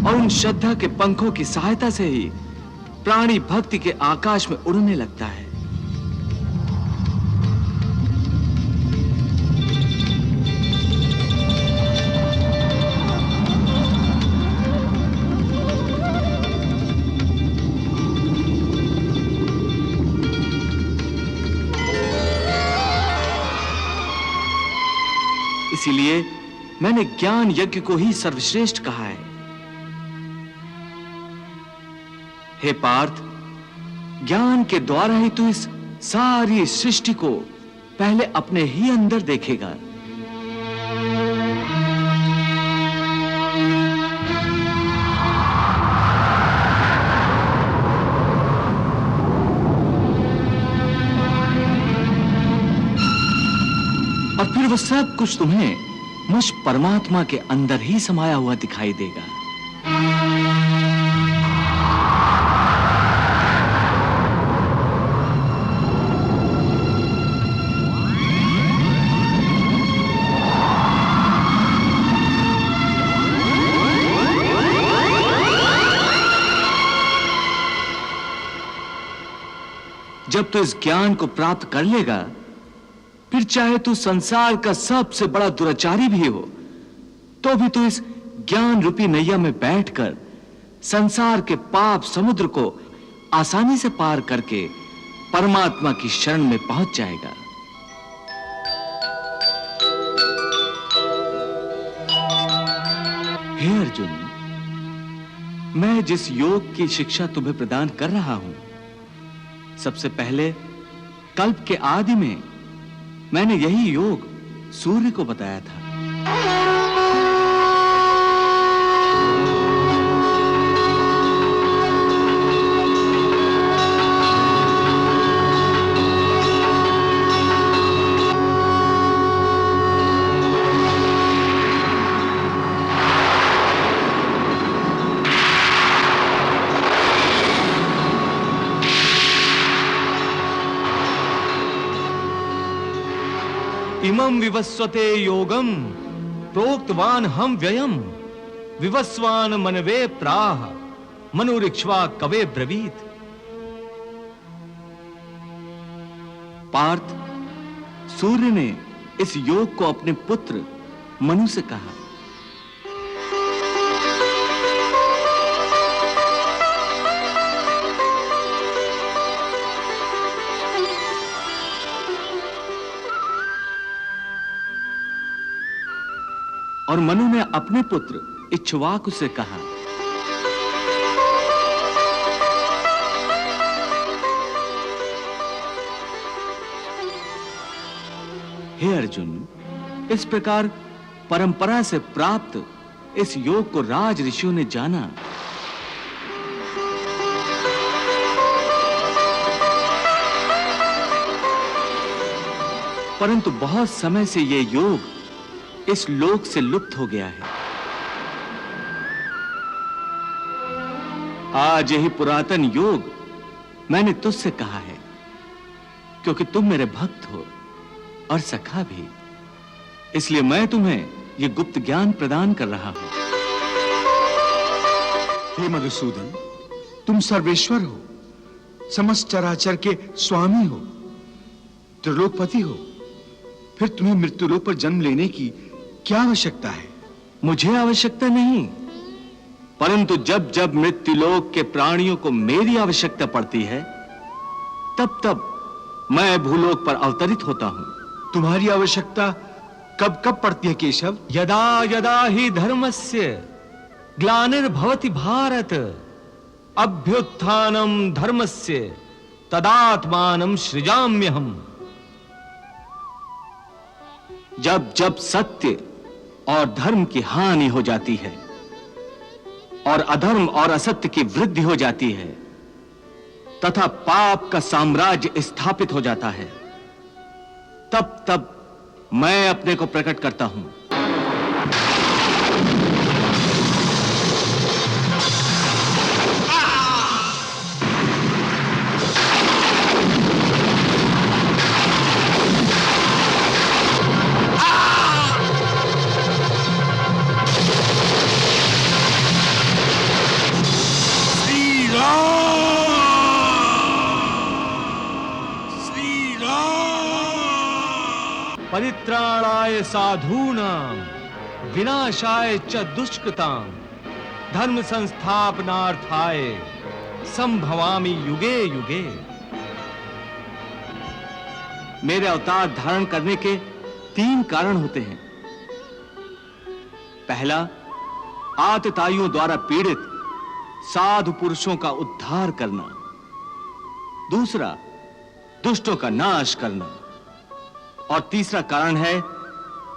और उन श्रद्धा के पंखों की सहायता से ही प्राणी भक्ति के आकाश में उड़ने लगता है। इसीलिए मैंने ज्ञान यज्ञ को ही सर्वश्रेष्ठ कहा है। हे पार्थ, ज्ञान के द्वारा ही तू इस सारी सृष्टि को पहले अपने ही अंदर देखेगा। और फिर वो सब कुछ तुम्हें मुझ परमात्मा के अंदर ही समाया हुआ दिखाई देगा। जब तू इस ज्ञान को प्राप्त कर लेगा, फिर चाहे तू संसार का सबसे बड़ा दुराचारी भी हो, तो भी तू इस ज्ञान रूपी नैया में बैठकर संसार के पाप समुद्र को आसानी से पार करके परमात्मा की शरण में पहुंच जाएगा। हे अर्जुन, मैं जिस योग की शिक्षा तुम्हें प्रदान कर रहा हूं, सबसे पहले कल्प के आदि में मैंने यही योग सूर्य को बताया था। इमं विवस्वते योगम प्रोक्तवान हम व्ययम विवस्वान मनवे प्राह मनुरिक्ष्वा कवे ब्रवीत। पार्थ, सूर्य ने इस योग को अपने पुत्र मनु से कहा। और मनु ने अपने पुत्र इक्ष्वाकु से कहा। हे अर्जुन, इस प्रकार परंपरा से प्राप्त इस योग को राज ऋषियों ने जाना। परंतु बहुत समय से यह योग इस लोक से लुप्त हो गया है। आज यही पुरातन योग मैंने तुझसे कहा है, क्योंकि तुम मेरे भक्त हो और सखा भी, इसलिए मैं तुम्हें यह गुप्त ज्ञान प्रदान कर रहा हूं। हे मधुसूदन, तुम सर्वेश्वर हो, समस्त चराचर के स्वामी हो, त्रिलोकपति हो, फिर तुम्हें मृत्युलोक पर जन्म लेने की क्या आवश्यकता है? मुझे आवश्यकता नहीं, परंतु जब जब मृत्युलोक के प्राणियों को मेरी आवश्यकता पड़ती है, तब तब मैं भूलोक पर अवतरित होता हूं। तुम्हारी आवश्यकता कब कब पड़ती है केशव? यदा यदा ही धर्मस्य ग्लानिर्भवति भारत अभ्युत्थानम धर्मस्य तदात्मानं सृजाम्यहम्। जब जब सत्य और धर्म की हानि हो जाती है और अधर्म और असत्य की वृद्धि हो जाती है तथा पाप का साम्राज्य स्थापित हो जाता है, तब तब मैं अपने को प्रकट करता हूं। परित्राणाय साधूनां विनाशाय च दुष्कृतां धर्म संस्थापनार्थाय संभवामि युगे युगे। मेरे अवतार धारण करने के 3 कारण होते हैं। पहला, आतताइयों द्वारा पीड़ित साधु पुरुषों का उद्धार करना। दूसरा, दुष्टों का नाश करना। और तीसरा कारण है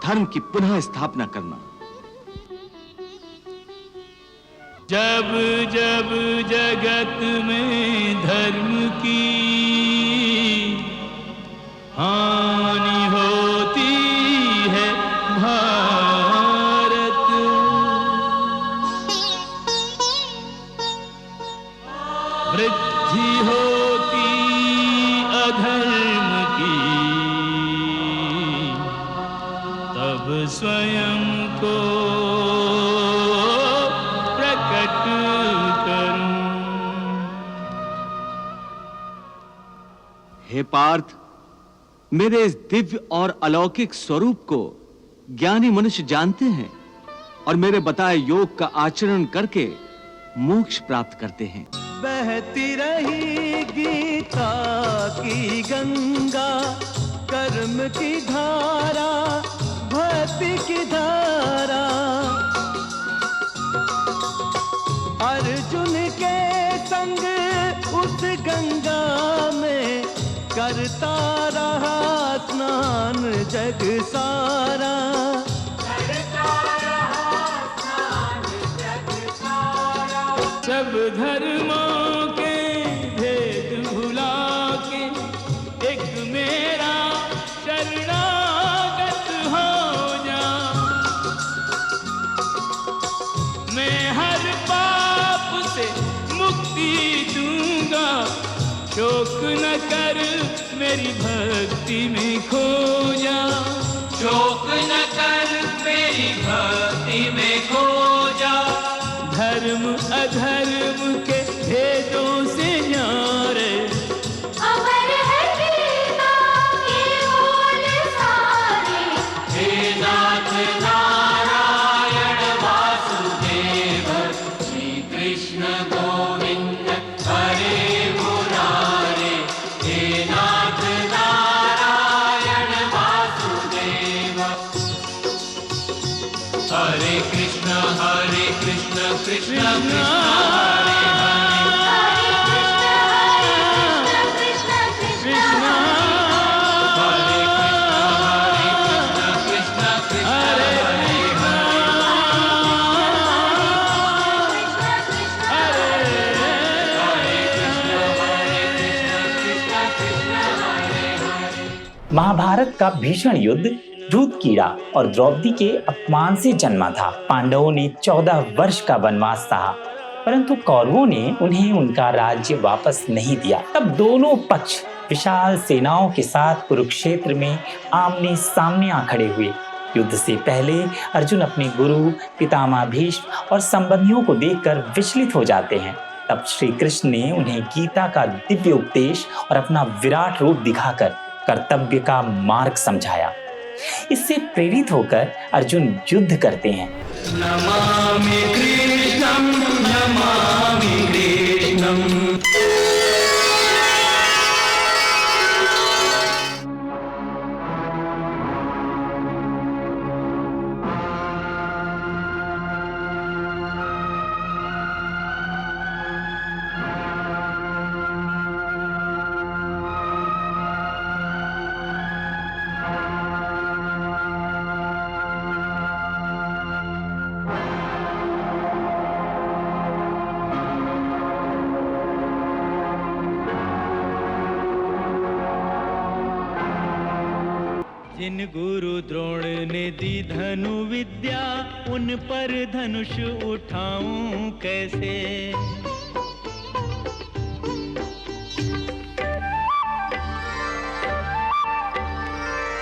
धर्म की पुनः स्थापना करना। जब जब जगत में धर्म की हानि होती है भारत, वृद्धि होती अधर्म की, तब स्वयं को प्रकट करूं। हे पार्थ, मेरे इस दिव्य और अलौकिक स्वरूप को ज्ञानी मनुष्य जानते हैं और मेरे बताए योग का आचरण करके मोक्ष प्राप्त करते हैं। बहती रही गीता की गंगा, कर्म की धारा, भक्ति की धारा, करता रहा स्नान जग सारा, सब धर्मों के भेद भुला के एक मेरा शरणागत हो जा। मैं हर पाप से मुक्ति दूंगा, शोक न कर मेरी भक्ति में खो जा। शोक न कर मेरी भक्ति में खो जा। धर्म अधर्म के भेदों से न्यारे, अमर है गीता के बोल सारे। हे नाथ नारायण वासुदेव, श्री कृष्ण गोविंद हरे मुरारे। हे नाथ नारायण वासुदेव, हरे कृष्ण कृष्ण कृष्ण हरे हरे, हरे कृष्ण कृष्ण हरे कृष्ण कृष्ण हरे महाभारत का भीषण युद्ध दूध कीड़ा और द्रौपदी के अपमान से जन्मा था। पांडवों ने 14 वर्ष का वनवास सहा, परंतु कौरवों ने उन्हें उनका राज्य वापस नहीं दिया। तब दोनों पक्ष विशाल सेनाओं के साथ कुरुक्षेत्र में आमने सामने आ खड़े हुए। युद्ध से पहले अर्जुन अपने गुरु पितामह भीष्म और संबंधियों को देखकर विचलित हो जाते हैं। तब श्री कृष्ण ने उन्हें गीता का दिव्य उपदेश और अपना विराट रूप दिखाकर कर्तव्य का मार्ग समझाया। इससे प्रेरित होकर अर्जुन युद्ध करते हैं। नमामि कृष्णं नमामि कृष्णं। जिन गुरु द्रोण ने दी धनु विद्या, उन पर धनुष उठाऊं कैसे।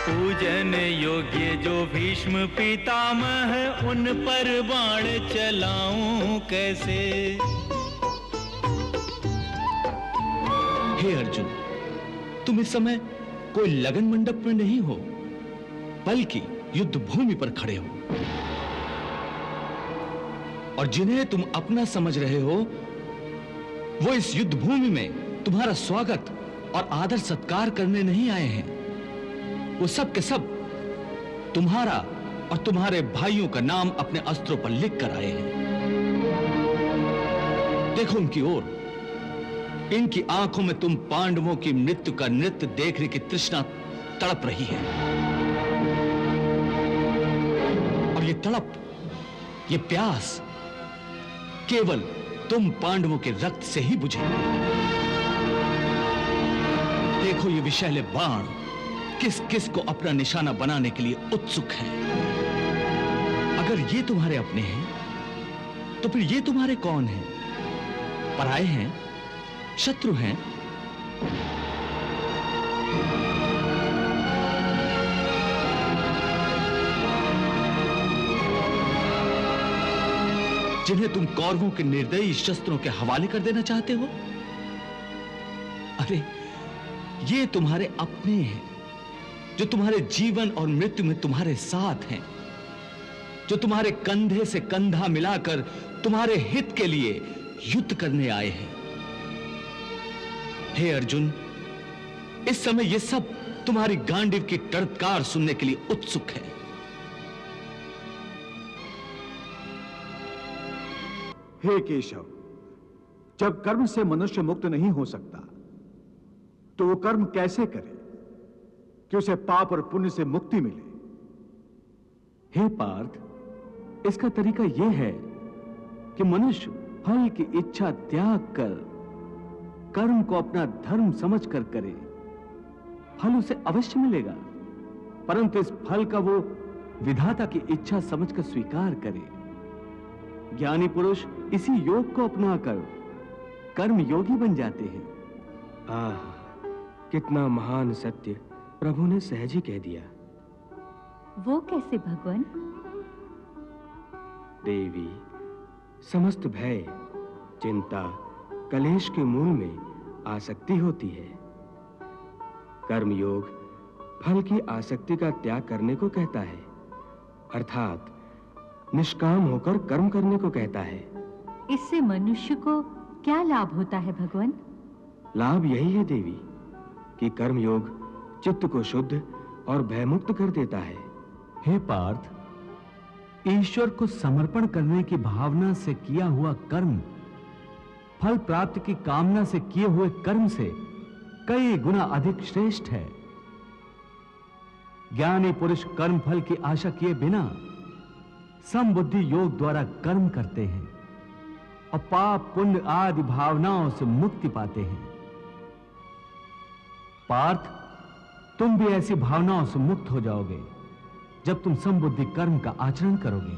पूजन योग्य जो भीष्म पितामह, उन पर बाण चलाऊं कैसे। हे अर्जुन, तुम इस समय कोई लगन मंडप में नहीं हो, बल्कि युद्ध भूमि पर खड़े हो। और जिन्हें तुम अपना समझ रहे हो, वो इस युद्ध भूमि में तुम्हारा स्वागत और आदर सत्कार करने नहीं आए हैं। वो सब के सब तुम्हारा और तुम्हारे भाइयों का नाम अपने अस्त्रों पर लिख कर आए हैं। देखो उनकी ओर, इनकी आंखों में तुम पांडवों की मृत्यु का नृत्य देखने की तृष्णा तड़प रही है। और ये तड़प, ये प्यास केवल तुम पांडवों के रक्त से ही बुझे। देखो ये विषैले बाण किस किस को अपना निशाना बनाने के लिए उत्सुक हैं। अगर ये तुम्हारे अपने हैं, तो फिर ये तुम्हारे कौन हैं? पराये हैं? शत्रु हैं? जिन्हें तुम कौरवों के निर्दयी शस्त्रों के हवाले कर देना चाहते हो? अरे ये तुम्हारे अपने हैं, जो तुम्हारे जीवन और मृत्यु में तुम्हारे साथ हैं, जो तुम्हारे कंधे से कंधा मिलाकर तुम्हारे हित के लिए युद्ध करने आए हैं। हे अर्जुन, इस समय ये सब तुम्हारी गांडीव की टड़कार सुनने के लिए उत्सुक है। हे केशव, जब कर्म से मनुष्य मुक्त नहीं हो सकता, तो वो कर्म कैसे करे कि उसे पाप और पुण्य से मुक्ति मिले? हे पार्थ, इसका तरीका यह है कि मनुष्य फल की इच्छा त्याग कर कर्म को अपना धर्म समझकर करे। फल उसे अवश्य मिलेगा, परंतु इस फल का वो विधाता की इच्छा समझकर स्वीकार करे। ज्ञानी पुरुष इसी योग को अपनाकर कर्म योगी बन जाते हैं। आह, कितना महान सत्य प्रभु ने सहज ही कह दिया। वो कैसे भगवान? देवी, समस्त भय, चिंता, कलेश के मूल में आसक्ति होती है। कर्मयोग फल की आसक्ति का त्याग करने को कहता है, अर्थात निष्काम होकर कर्म करने को कहता है। इससे मनुष्य को क्या लाभ होता है भगवान? लाभ यही है देवी कि कर्मयोग चित्त को शुद्ध और भयमुक्त कर देता है। हे पार्थ, ईश्वर को समर्पण करने की भावना से किया हुआ कर्म फल प्राप्ति की कामना से किए हुए कर्म से कई गुना अधिक श्रेष्ठ है। ज्ञानी पुरुष कर्म फल की आशा किए बिना समबुद्धि योग द्वारा कर्म करते हैं और पाप पुण्य आदि भावनाओं से मुक्ति पाते हैं। पार्थ, तुम भी ऐसी भावनाओं से मुक्त हो जाओगे जब तुम समबुद्धि कर्म का आचरण करोगे।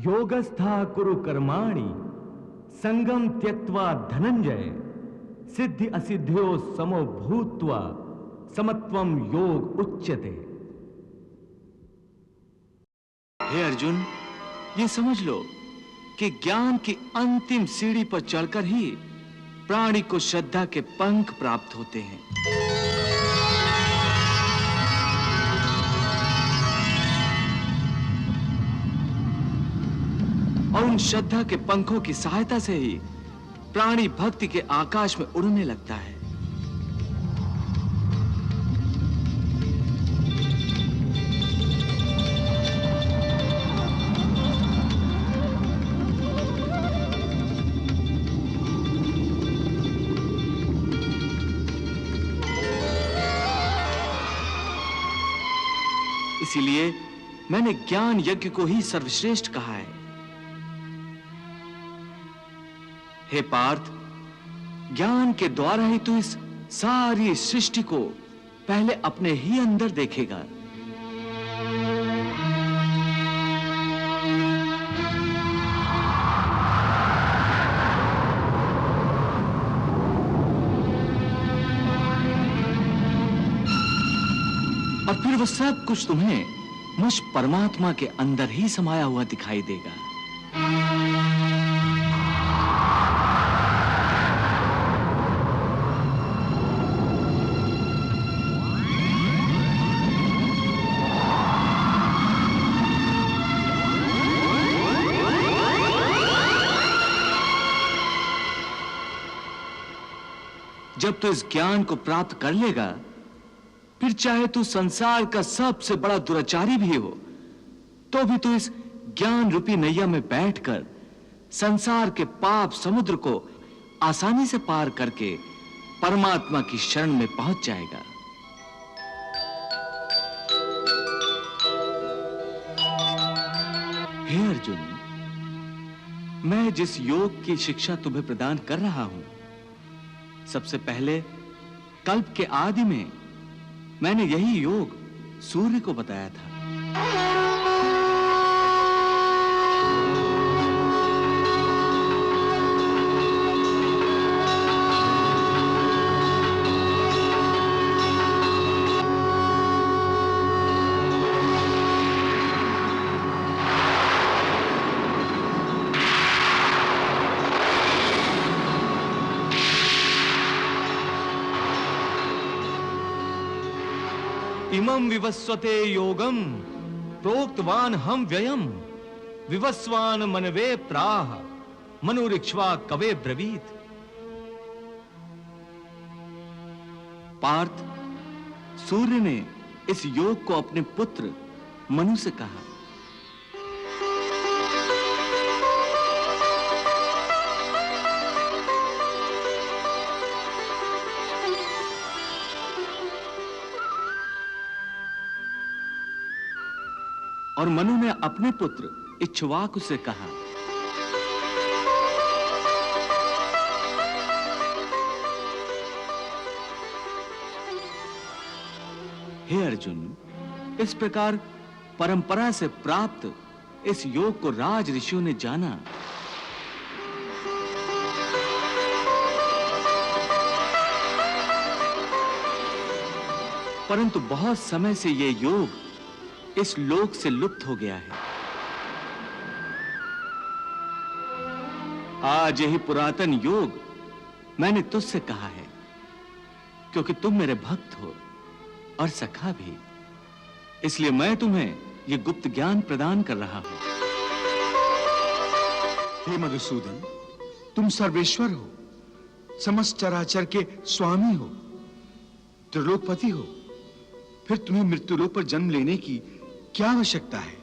योगस्था कुरु कर्माणि संगम त्यक्त्वा धनंजय सिद्धि असिद्ध्यो समो भूत्वा समत्वम योग उच्यते। हे अर्जुन, ये समझ लो कि ज्ञान की अंतिम सीढ़ी पर चढ़कर ही प्राणी को श्रद्धा के पंख प्राप्त होते हैं। और उन श्रद्धा के पंखों की सहायता से ही प्राणी भक्ति के आकाश में उड़ने लगता है। इसीलिए मैंने ज्ञान यज्ञ को ही सर्वश्रेष्ठ कहा है। हे पार्थ, ज्ञान के द्वारा ही तू इस सारी सृष्टि को पहले अपने ही अंदर देखेगा। और फिर वो सब कुछ तुम्हें मुझ परमात्मा के अंदर ही समाया हुआ दिखाई देगा। जब तू इस ज्ञान को प्राप्त कर लेगा, फिर चाहे तू संसार का सबसे बड़ा दुराचारी भी हो, तो भी तू इस ज्ञान रूपी नैया में बैठकर संसार के पाप समुद्र को आसानी से पार करके परमात्मा की शरण में पहुंच जाएगा। हे अर्जुन, मैं जिस योग की शिक्षा तुम्हें प्रदान कर रहा हूं, सबसे पहले कल्प के आदि में मैंने यही योग सूर्य को बताया था। इमं विवस्वते योगम प्रोक्तवान हम व्ययम विवस्वान मनवे प्राह मनुरिक्ष्वा कवे ब्रवीत। पार्थ, सूर्य ने इस योग को अपने पुत्र मनु से कहा। और मनु ने अपने पुत्र इक्ष्वाकु से कहा, हे अर्जुन, इस प्रकार परंपरा से प्राप्त इस योग को राज ऋषियों ने जाना। परंतु बहुत समय से यह योग इस लोक से लुप्त हो गया है। आज यही पुरातन योग मैंने तुझसे कहा है, क्योंकि तुम मेरे भक्त हो और सखा भी, इसलिए मैं तुम्हें यह गुप्त ज्ञान प्रदान कर रहा हूं। हे मधुसूदन, तुम सर्वेश्वर हो, समस्त चराचर के स्वामी हो, त्रिलोकपति हो, फिर तुम्हें मृत्युलोक पर जन्म लेने की क्या आवश्यकता है?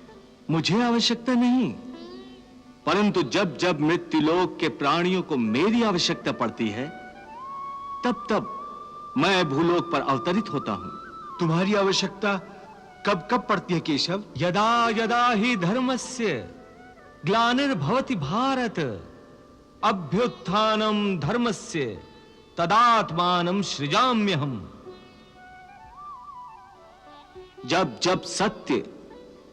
मुझे आवश्यकता नहीं, परंतु जब जब मृत्युलोक के प्राणियों को मेरी आवश्यकता पड़ती है, तब तब मैं भूलोक पर अवतरित होता हूं। तुम्हारी आवश्यकता कब कब पड़ती है केशव? यदा यदा ही धर्मस्य ग्लानिर्भवति भारत, अभ्युत्थानम धर्मस्य तदात्मानं सृजाम्यहम्। जब जब सत्य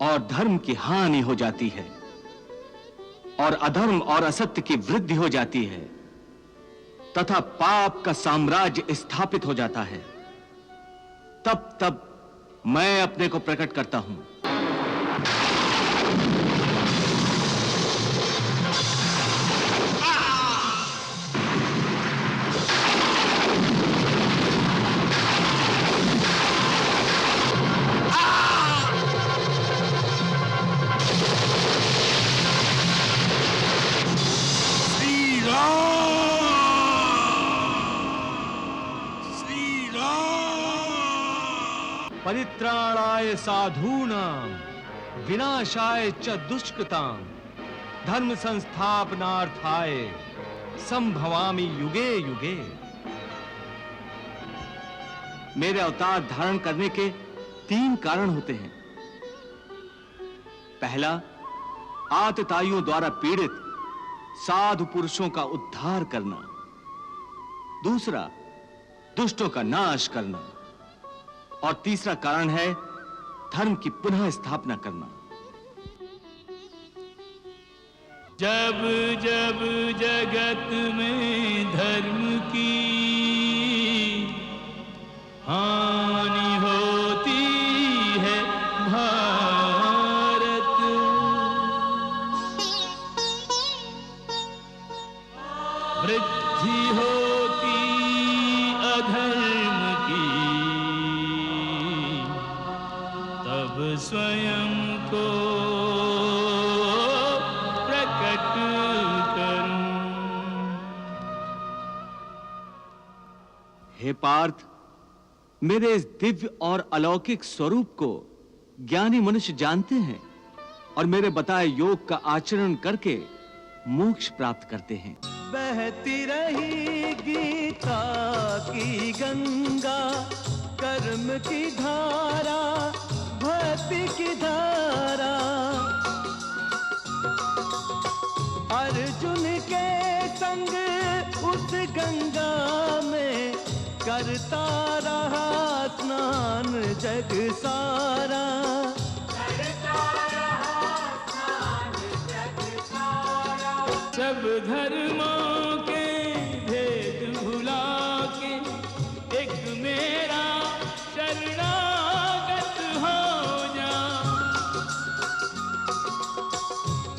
और धर्म की हानि हो जाती है और अधर्म और असत्य की वृद्धि हो जाती है तथा पाप का साम्राज्य स्थापित हो जाता है, तब तब मैं अपने को प्रकट करता हूं। परित्राणाय साधूनां विनाशाय च दुष्कृतां धर्म संस्थापनार्थाय संभवामि युगे युगे। मेरे अवतार धारण करने के 3 कारण होते हैं। पहला, आतताइयों द्वारा पीड़ित साधु पुरुषों का उद्धार करना। दूसरा, दुष्टों का नाश करना। और तीसरा कारण है धर्म की पुनः स्थापना करना। जब जब जगत में धर्म की हानि होती है भारत, वृद्धि होती अधर्म की, तब स्वयं को प्रकट करूं। हे पार्थ, मेरे इस दिव्य और अलौकिक स्वरूप को ज्ञानी मनुष्य जानते हैं और मेरे बताए योग का आचरण करके मोक्ष प्राप्त करते हैं। बहती रही गीता की गंगा, कर्म की धारा, भक्ति की धारा, अर्जुन के संग उस गंगा में करता रहा स्नान जग सारा। सब धर्मों के भेद भुला के एक मेरा शरणागत हो जा।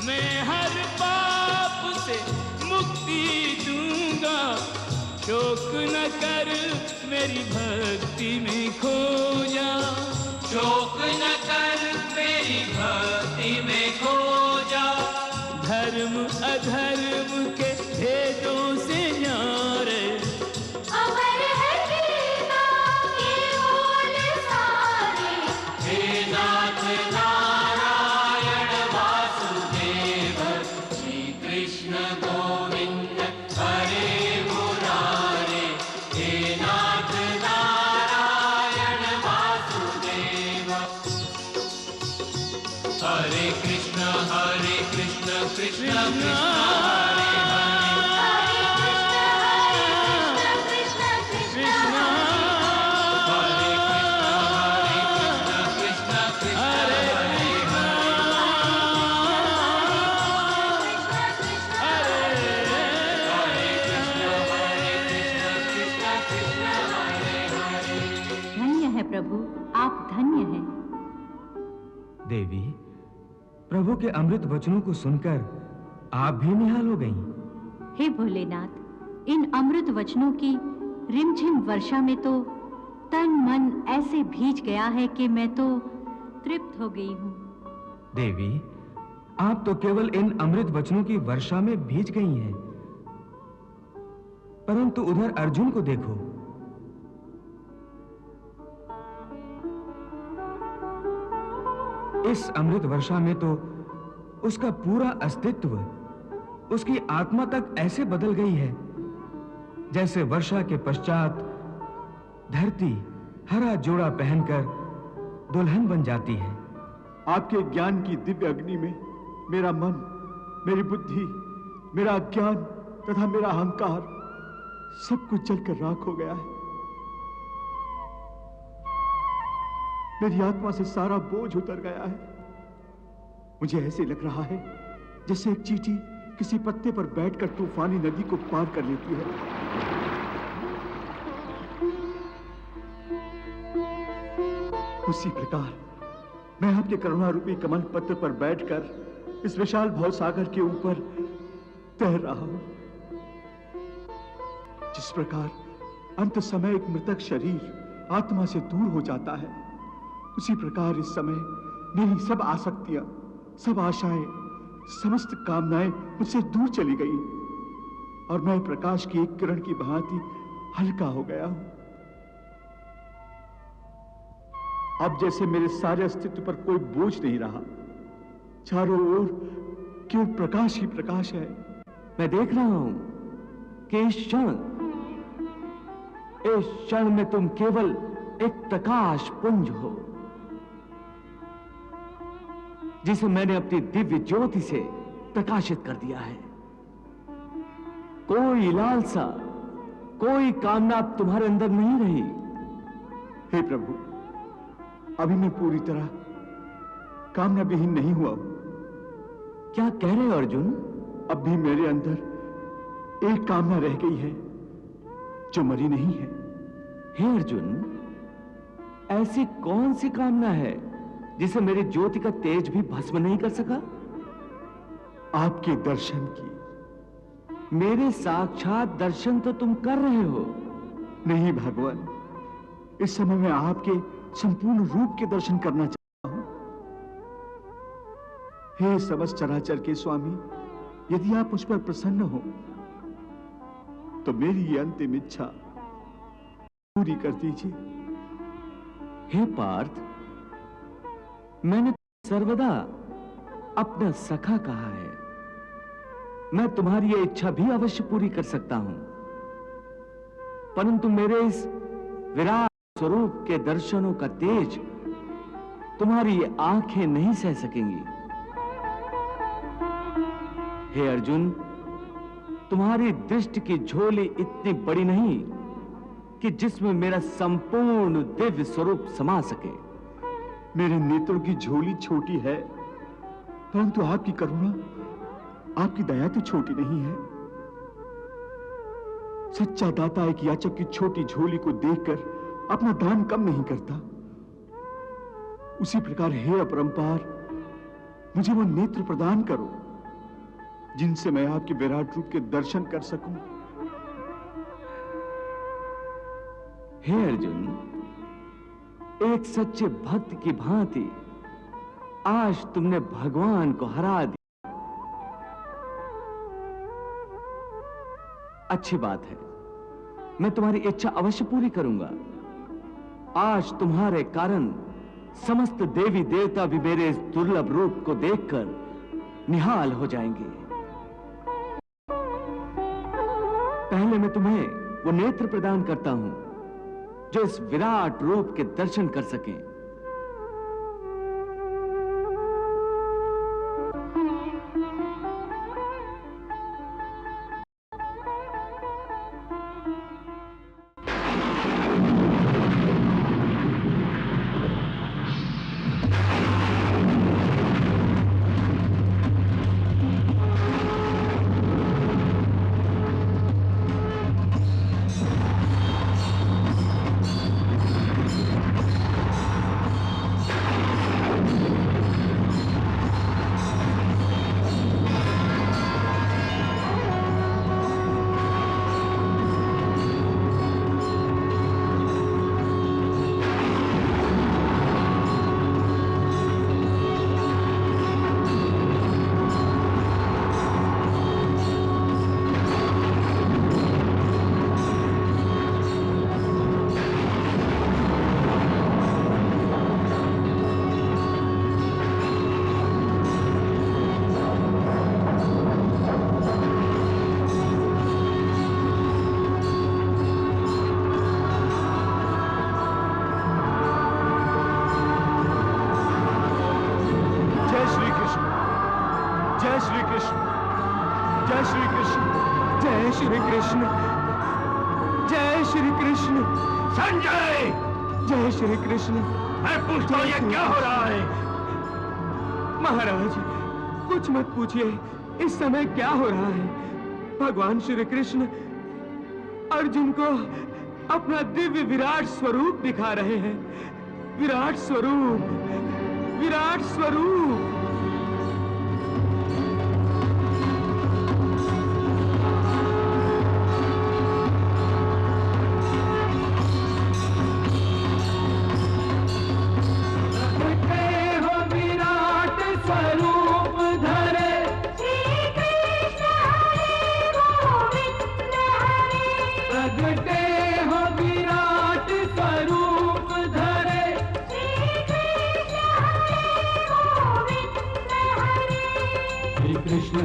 मैं हर पाप से मुक्ति दूंगा, शोक न कर मेरी भक्ति में खो जा। शोक न कर मेरी भक्ति में खो जा। धर्म अधर्म के भेदों से न्यारे अमर है गीता के बोल सारे। हे नाथ नारायण वासुदेव, श्री कृष्ण गोविंद हरे मुरारे। हे नाथ नारायण वासुदेव। हरे कृष्णा कृष्ण कृष्ण हरे कृष्ण कृष्ण धन्य है प्रभु, आप धन्य हैं। देवी, प्रभु के अमृत वचनों को सुनकर आप भी निहाल हो गईं। हे भोलेनाथ, इन अमृत वचनों की रिमझिम वर्षा में तो तन मन ऐसे भीज गया है कि मैं तो तृप्त हो गई हूँ। देवी, आप तो केवल इन अमृत वचनों की वर्षा में भीज गई हैं, परंतु उधर अर्जुन को देखो। इस अमृत वर्षा में तो उसका पूरा अस्तित्व, उसकी आत्मा तक ऐसे बदल गई है जैसे वर्षा के पश्चात धरती हरा जोड़ा पहनकर दुल्हन बन जाती है। आपके ज्ञान की दिव्य अग्नि में मेरा मन, मेरी बुद्धि, मेरा अज्ञान तथा मेरा अहंकार सब कुछ जलकर राख हो गया है। मेरी आत्मा से सारा बोझ उतर गया है। मुझे ऐसे लग रहा है जैसे एक चींटी किसी पत्ते पर बैठकर तूफानी नदी को पार कर लेती है। उसी प्रकार मैं आपके करुणा रूपी कमल पत्र पर बैठकर इस विशाल भव सागर के ऊपर तैर रहा हूं। जिस प्रकार अंत समय एक मृतक शरीर आत्मा से दूर हो जाता है, उसी प्रकार इस समय मेरी सब आसक्तियां, सब आशाएं, समस्त कामनाएं मुझसे दूर चली गई और मैं प्रकाश की एक किरण की भांति हल्का हो गया हूं। अब जैसे मेरे सारे अस्तित्व पर कोई बोझ नहीं रहा। चारों ओर केवल प्रकाश ही प्रकाश है। मैं देख रहा हूं कि इस क्षण में तुम केवल एक प्रकाश पुंज हो, जिसे मैंने अपनी दिव्य ज्योति से प्रकाशित कर दिया है। कोई लालसा, कोई कामना अब तुम्हारे अंदर नहीं रही। हे प्रभु, अभी मैं पूरी तरह कामना विहीन नहीं हुआ हूं। क्या कह रहे हो अर्जुन? अब भी मेरे अंदर एक कामना रह गई है जो मरी नहीं है। हे अर्जुन, ऐसी कौन सी कामना है जिसे मेरी ज्योति का तेज भी भस्म नहीं कर सका? आपके दर्शन की। मेरे साक्षात दर्शन तो तुम कर रहे हो। नहीं भगवान, इस समय मैं आपके संपूर्ण रूप के दर्शन करना चाहता हूं। हे समस्त चराचर के स्वामी, यदि आप मुझ पर प्रसन्न हो तो मेरी ये अंतिम इच्छा पूरी कर दीजिए। हे पार्थ, मैंने सर्वदा अपना सखा कहा है। मैं तुम्हारी ये इच्छा भी अवश्य पूरी कर सकता हूं, परंतु मेरे इस विराट स्वरूप के दर्शनों का तेज तुम्हारी ये आंखें नहीं सह सकेंगी। हे अर्जुन, तुम्हारी दृष्टि की झोली इतनी बड़ी नहीं कि जिसमें मेरा संपूर्ण दिव्य स्वरूप समा सके। मेरे नेत्रों की झोली छोटी है, परंतु आपकी करुणा, आपकी दया तो छोटी नहीं है। सच्चा दाता एक याचक की छोटी झोली को देखकर अपना दान कम नहीं करता। उसी प्रकार हे अपरंपार, मुझे वो नेत्र प्रदान करो जिनसे मैं आपके विराट रूप के दर्शन कर सकूं। हे अर्जुन, एक सच्चे भक्त की भांति आज तुमने भगवान को हरा दिया। अच्छी बात है, मैं तुम्हारी इच्छा अवश्य पूरी करूंगा। आज तुम्हारे कारण समस्त देवी देवता भी मेरे इस दुर्लभ रूप को देखकर निहाल हो जाएंगे। पहले मैं तुम्हें वो नेत्र प्रदान करता हूं जो इस विराट रूप के दर्शन कर सके। श्री कृष्ण, जय श्री कृष्ण। संजय, जय श्री कृष्ण। मैं पूछता हूँ, ये क्या हो रहा है? महाराज, कुछ मत पूछिए, इस समय क्या हो रहा है। भगवान श्री कृष्ण अर्जुन को अपना दिव्य विराट स्वरूप दिखा रहे हैं। विराट स्वरूप, विराट स्वरूप।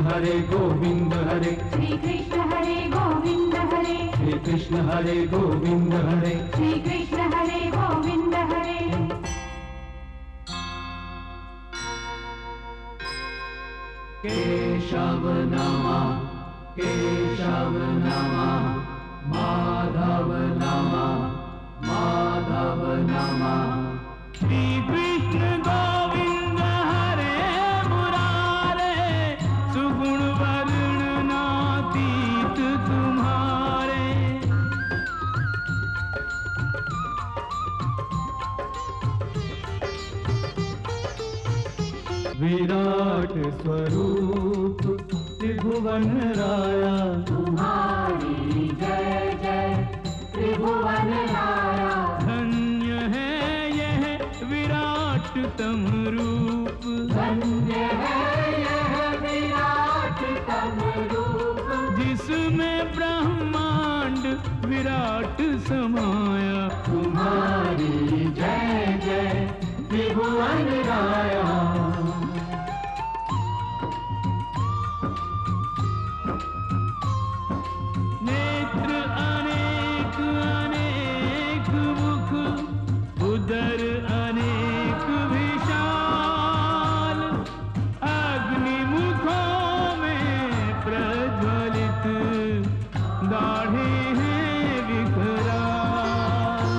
हरे गोविंद हरे, श्री कृष्ण हरे गोविंद हरे, श्री कृष्ण हरे गोविंद हरे, श्री कृष्ण हरे गोविंद हरे। केशव नमः, केशव नमः, माधव नमः, माधव नमः। श्री कृष्ण गोविंद हरे मुरारे, सुगुण वर्णनातीत तुम्हारे। विराट स्वरूप त्रिभुवन राया, तुम्हारी जय जय त्रिभुवन राया। धन्य है यह विराटतम रूप, धन्य है यह विराटतम रूप, जिसमें ब्रह्मांड विराट समाया। तुम्हारी जय जय त्रिभुवन राया। नेत्र अनेक अनेक मुख, उदर अनेक विशाल, अग्नि मुखों में प्रज्वलित, दाढ़े हैं विकराल।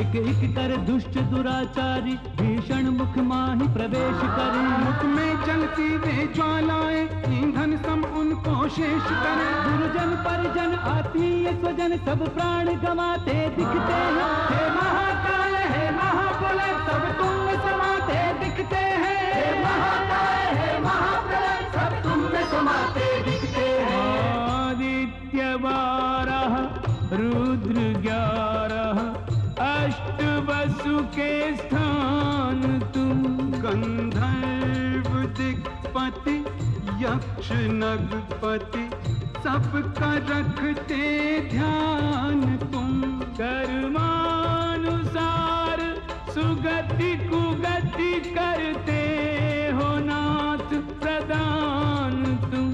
एक एक कर दुष्ट दुराचारी भीषण मुख माहि प्रवेश करें। मुख में जलती वे ज्वालाएं ईंधन सम उनको शेष करें। गुरुजन परिजन आत्मीय स्वजन सब प्राण गंवाते दिखते हैं। हे महाकाय, हे महाप्रलय, सब तुम में समाते दिखते हैं। हे महाकाय, हे महाप्रलय, सब तुम में समाते दिखते हैं। आदित्य 12 रुद्र 11, अष्ट वसु के स्थान तुम। गंधर्व दिक्पति यक्ष नगपति, सबका रखते ध्यान तुम। कर्मानुसार सुगति कुगति करते हो नाथ प्रदान तुम।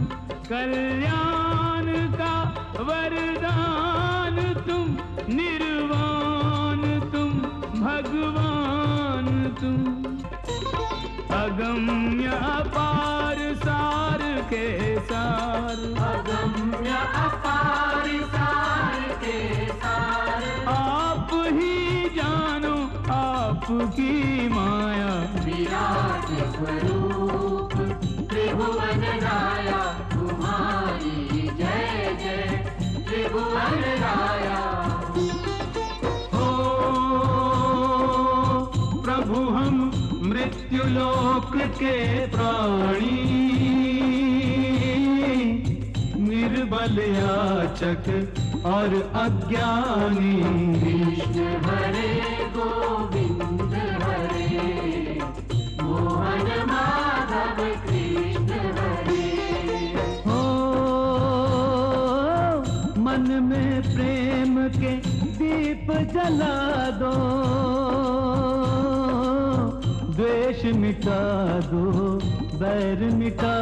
कल्याण का वरदान तुम, निर्वाण तुम, भगवान तुम। अगम्य अपार सार के सार, अगम्य अपार सार के सार, आप ही जानो आपकी माया। विराट स्वरूप त्रिभुवन राया। तुम्हारी जय जय त्रिभुवन राया। प्रभु हम मृत्युलोक के प्राणी, निर्बल याचक और अज्ञानी। कृष्ण हरे गोविंद हरे, मोहन माधव कृष्ण हरे। हो मन में प्रेम के दीप जला दो, द्वेष मिटा दो, बैर मिटा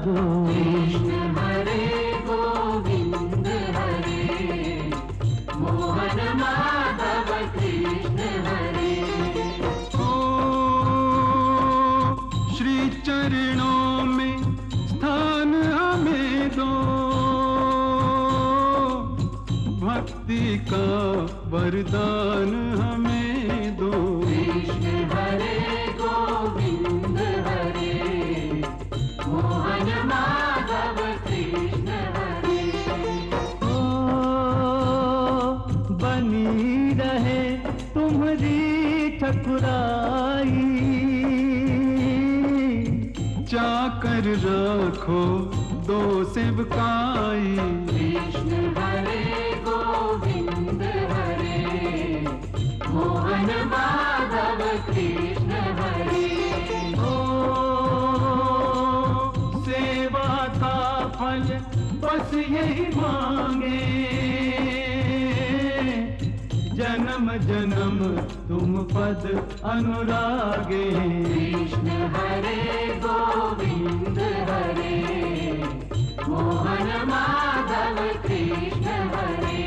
दो। कृष्ण हरे गोविंद हरे, मोहन माधव कृष्ण हरे। श्री चरणों में स्थान हमें दो, वरदान हमें दो। कृष्ण हरे गोविंद हरे, मोहन माधव कृष्ण हरे। बनी रहे तुम्हारी ठकुराई, चाकर रखो दो सेवकाई। कृष्ण हरे गोविंद हरे, मोहन माधव कृष्ण हरे। सेवा का फल बस यही मांगे, जन्म जन्म तुम पद अनुरागे। कृष्ण हरे गोविंद हरे, मोहन माधव कृष्ण हरे।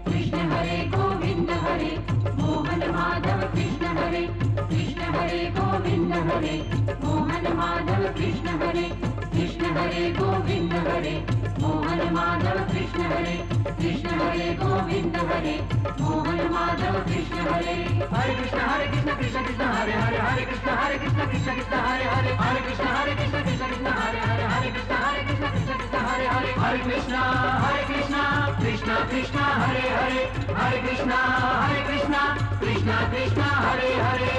कृष्ण हरे गोविंद हरे, मोहन माधव कृष्ण हरे। कृष्ण हरे गोविंद हरे, मोहन माधव कृष्ण हरे। कृष्ण हरे गोविंद हरे, मोहन माधव कृष्ण हरे। कृष्ण हरे गोविंद हरे, मोहन माधव कृष्ण हरे। हरे कृष्ण कृष्ण कृष्ण हरे हरे, हरे कृष्ण कृष्ण कृष्ण हरे हरे। हरे कृष्ण कृष्ण कृष्ण हरे हरे, हरे कृष्ण कृष्ण हरे हरे। हरे कृष्ण कृष्ण कृष्ण हरे हरे। हरे कृष्ण कृष्ण कृष्ण हरे हरे।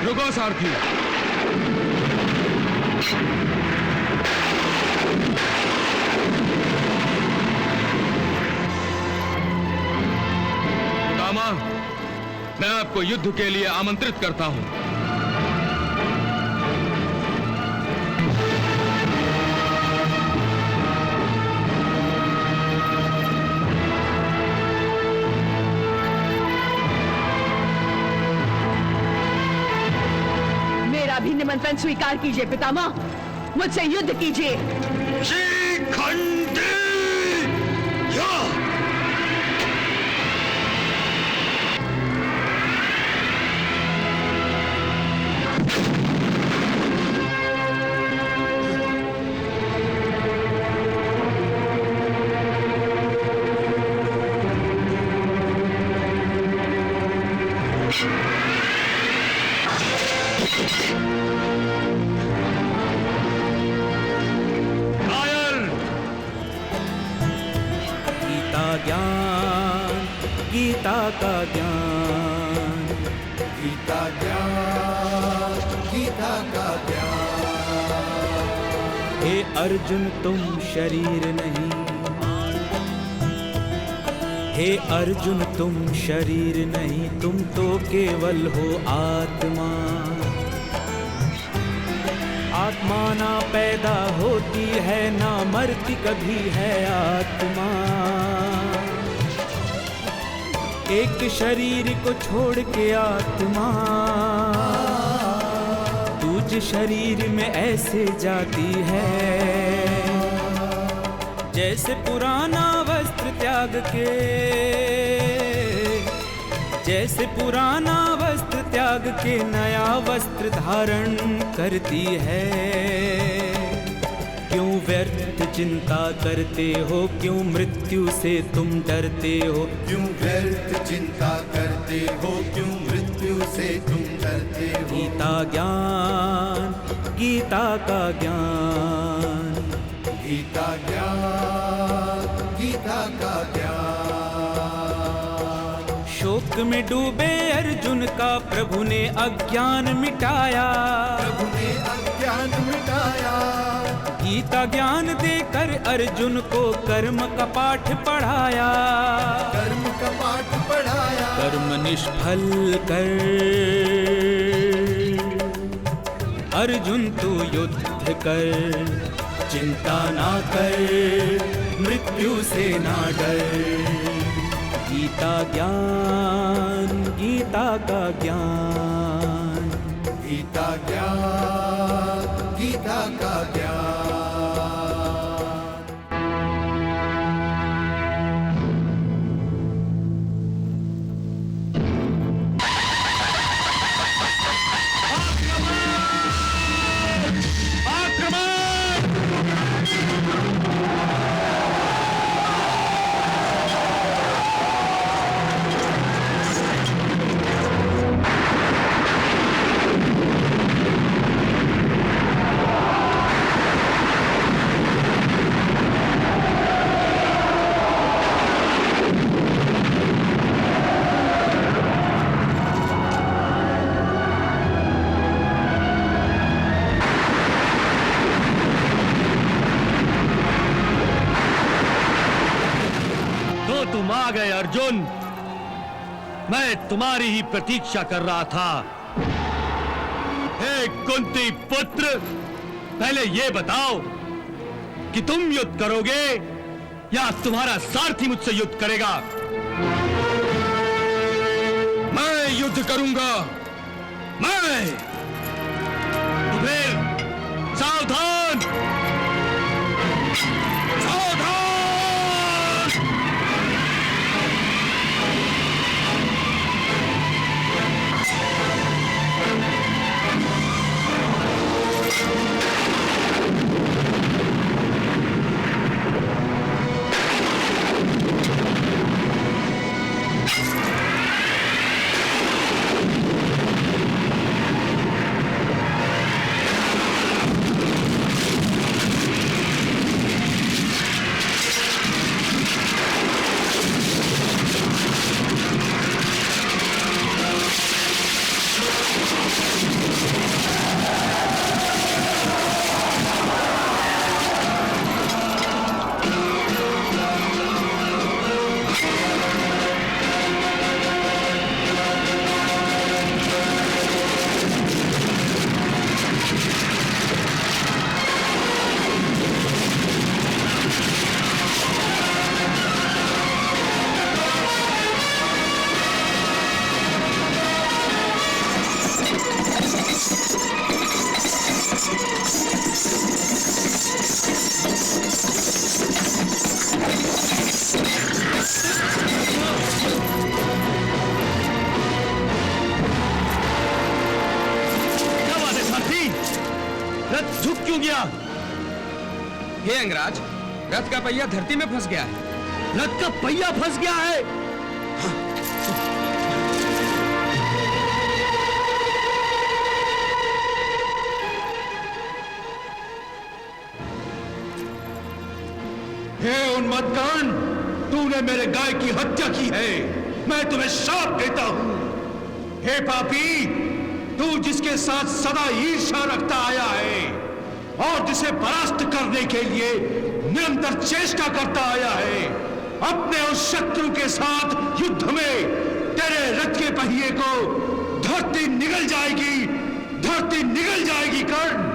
रुको सारथी। दामा, मैं आपको युद्ध के लिए आमंत्रित करता हूं। मेरा भी निमंत्रण स्वीकार कीजिए पितामह, मुझसे युद्ध कीजिए। शिखंडी या! ज्ञान, गीता का ज्ञान, गीता ज्ञान, गीता का ज्ञान। हे अर्जुन तुम शरीर नहीं, हे अर्जुन तुम शरीर नहीं, तुम तो केवल हो आत्मा। आत्मा ना पैदा होती है, ना मरती कभी है आत्मा। एक शरीर को छोड़ के आत्मा दूज शरीर में ऐसे जाती है, जैसे पुराना वस्त्र त्याग के, जैसे पुराना वस्त्र त्याग के नया वस्त्र धारण करती है। क्यों व्यर्थ चिंता करते हो, क्यों मृत्यु से तुम डरते हो? क्यों व्यर्थ चिंता करते हो, क्यों मृत्यु से तुम डरते गीता ज्ञान, गीता का ज्ञान, गीता ज्ञान, गीता का ज्ञान। शोक में डूबे अर्जुन का प्रभु ने अज्ञान मिटाया, प्रभु ने अज्ञान मिटाया। गीता ज्ञान देकर अर्जुन को कर्म का पाठ पढ़ाया, कर्म का पाठ पढ़ाया। कर्म निष्फल कर अर्जुन तू युद्ध कर, चिंता ना कर मृत्यु से ना डर। गीता ज्ञान, गीता का ज्ञान, गीता ज्ञान, गीता का ज्ञान। तुम आ गए अर्जुन, मैं तुम्हारी ही प्रतीक्षा कर रहा था। हे कुंती पुत्र, पहले ये बताओ कि तुम युद्ध करोगे या तुम्हारा सारथी मुझसे युद्ध करेगा? मैं युद्ध करूंगा, मैं। तो फिर सावधान, सावधान। रथ झुक क्यों गया? हे अंगराज, रथ का पहिया धरती में फंस गया है। रथ का पहिया फंस गया है? हे उन्मत्तकर्ण, तूने मेरे गाय की हत्या की है। मैं तुम्हें श्राप देता हूं। हे पापी, तू जिसके साथ सदा ईर्ष्या रखता आया है और जिसे परास्त करने के लिए निरंतर चेष्टा करता आया है, अपने उस शत्रु के साथ युद्ध में तेरे रथ के पहिए को धरती निगल जाएगी, धरती निगल जाएगी कर्ण।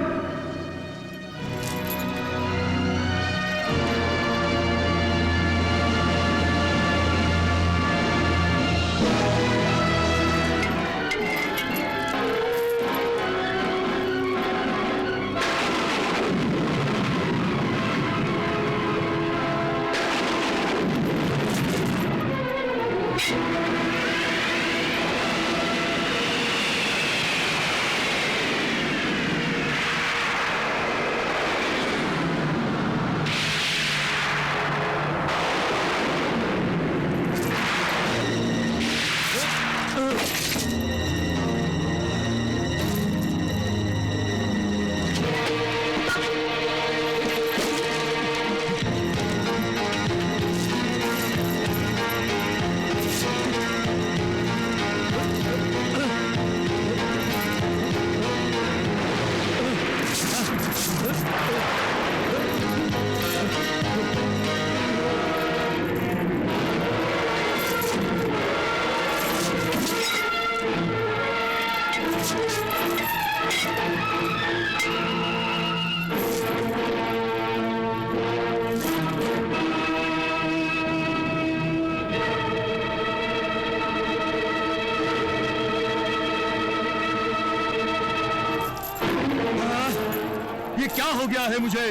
है मुझे।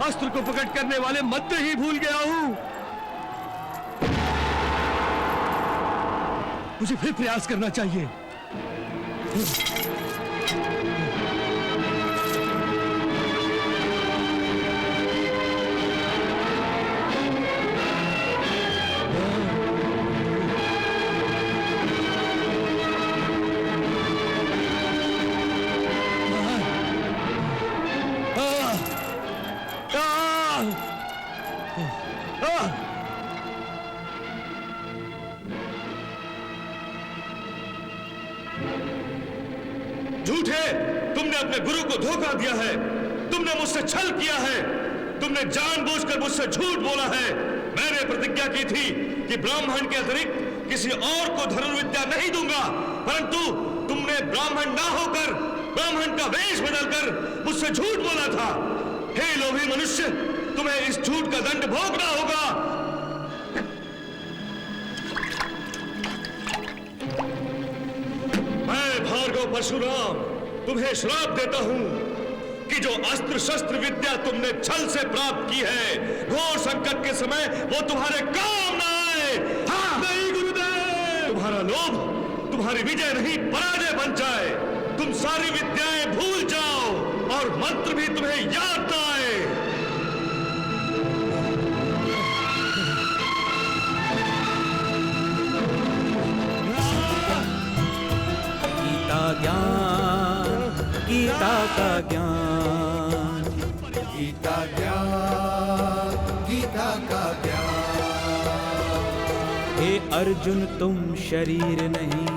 अस्त्र को पकड़ करने वाले मंत्र ही भूल गया हूं। मुझे फिर प्रयास करना चाहिए। झूठे, तुमने अपने गुरु को धोखा दिया है। तुमने मुझसे छल किया है। तुमने जानबूझकर मुझसे झूठ बोला है। मैंने प्रतिज्ञा की थी कि ब्राह्मण के अतिरिक्त किसी और को धनुर्विद्या नहीं दूंगा, परंतु तुमने ब्राह्मण ना होकर ब्राह्मण का वेश बदलकर मुझसे झूठ बोला था। हे लोभी मनुष्य, तुम्हें इस झूठ का दंड भोगना होगा। मैं भार्गव परशुराम तुम्हें श्राप देता हूं कि जो अस्त्र शस्त्र विद्या तुमने छल से प्राप्त की है, घोर संकट के समय वो तुम्हारे काम ना आए। हाँ। नहीं गुरुदेव, तुम्हारा लोभ तुम्हारी विजय नहीं पराजय बन जाए। तुम सारी विद्याएं भूल जाओ और मंत्र भी तुम्हें याद ना आए। गीता ज्ञान, गीता का ज्ञान, गीता ज्ञान, गीता का ज्ञान। हे अर्जुन तुम शरीर नहीं,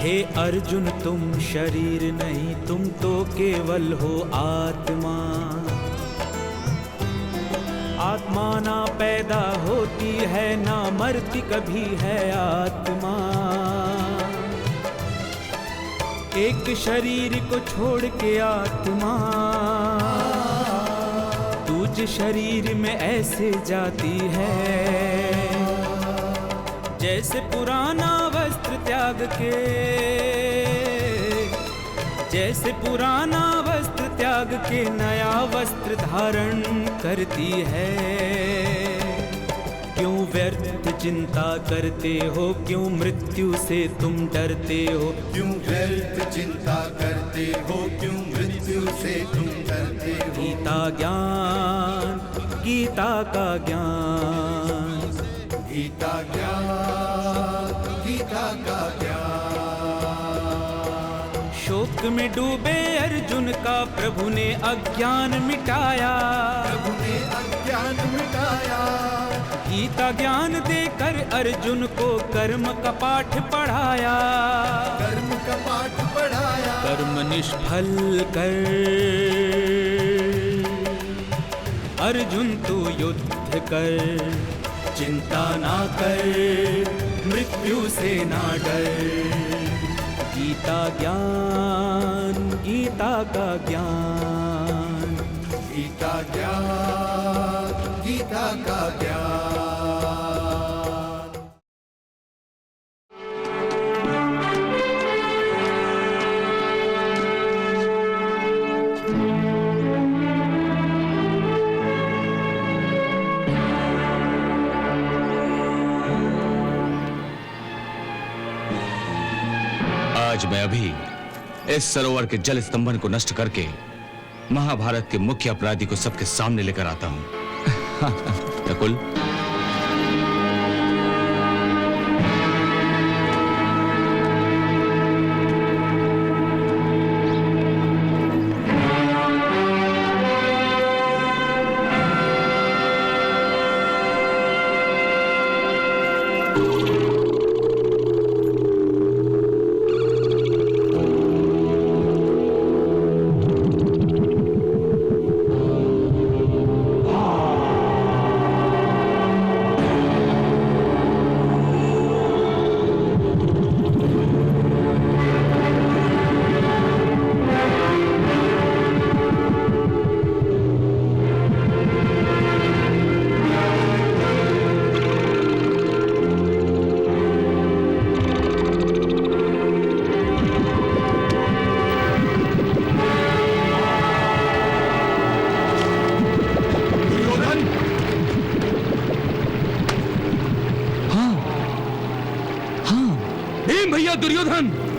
हे अर्जुन तुम शरीर नहीं, तुम तो केवल हो आत्मा। आत्मा ना पैदा होती है, ना मरती कभी है आत्मा। एक शरीर को छोड़ के आत्मा दूसरे शरीर में ऐसे जाती है, जैसे पुराना वस्त्र त्याग के, जैसे पुराना वस्त्र त्याग के नया वस्त्र धारण करती है। क्यों व्यर्थ चिंता करते हो, क्यों मृत्यु से तुम डरते हो? क्यों व्यर्थ चिंता करते हो, क्यों मृत्यु से तुम डरते हो? गीता ज्ञान, गीता का ज्ञान, गीता ज्ञान, गीता का ज्ञान। शोक में डूबे अर्जुन का प्रभु ने अज्ञान मिटाया, प्रभु ने अज्ञान मिटाया। गीता ज्ञान देकर अर्जुन को कर्म का पाठ पढ़ाया, कर्म का पाठ पढ़ाया। कर्म निष्फल कर अर्जुन तू युद्ध कर, चिंता ना कर मृत्यु से ना डर। गीता ज्ञान, गीता का ज्ञान, गीता ज्ञान, गीता का ज्ञान। आज मैं अभी इस सरोवर के जल स्तंभन को नष्ट करके महाभारत के मुख्य अपराधी को सबके सामने लेकर आता हूं। नकुल, दिया दुर्योधन।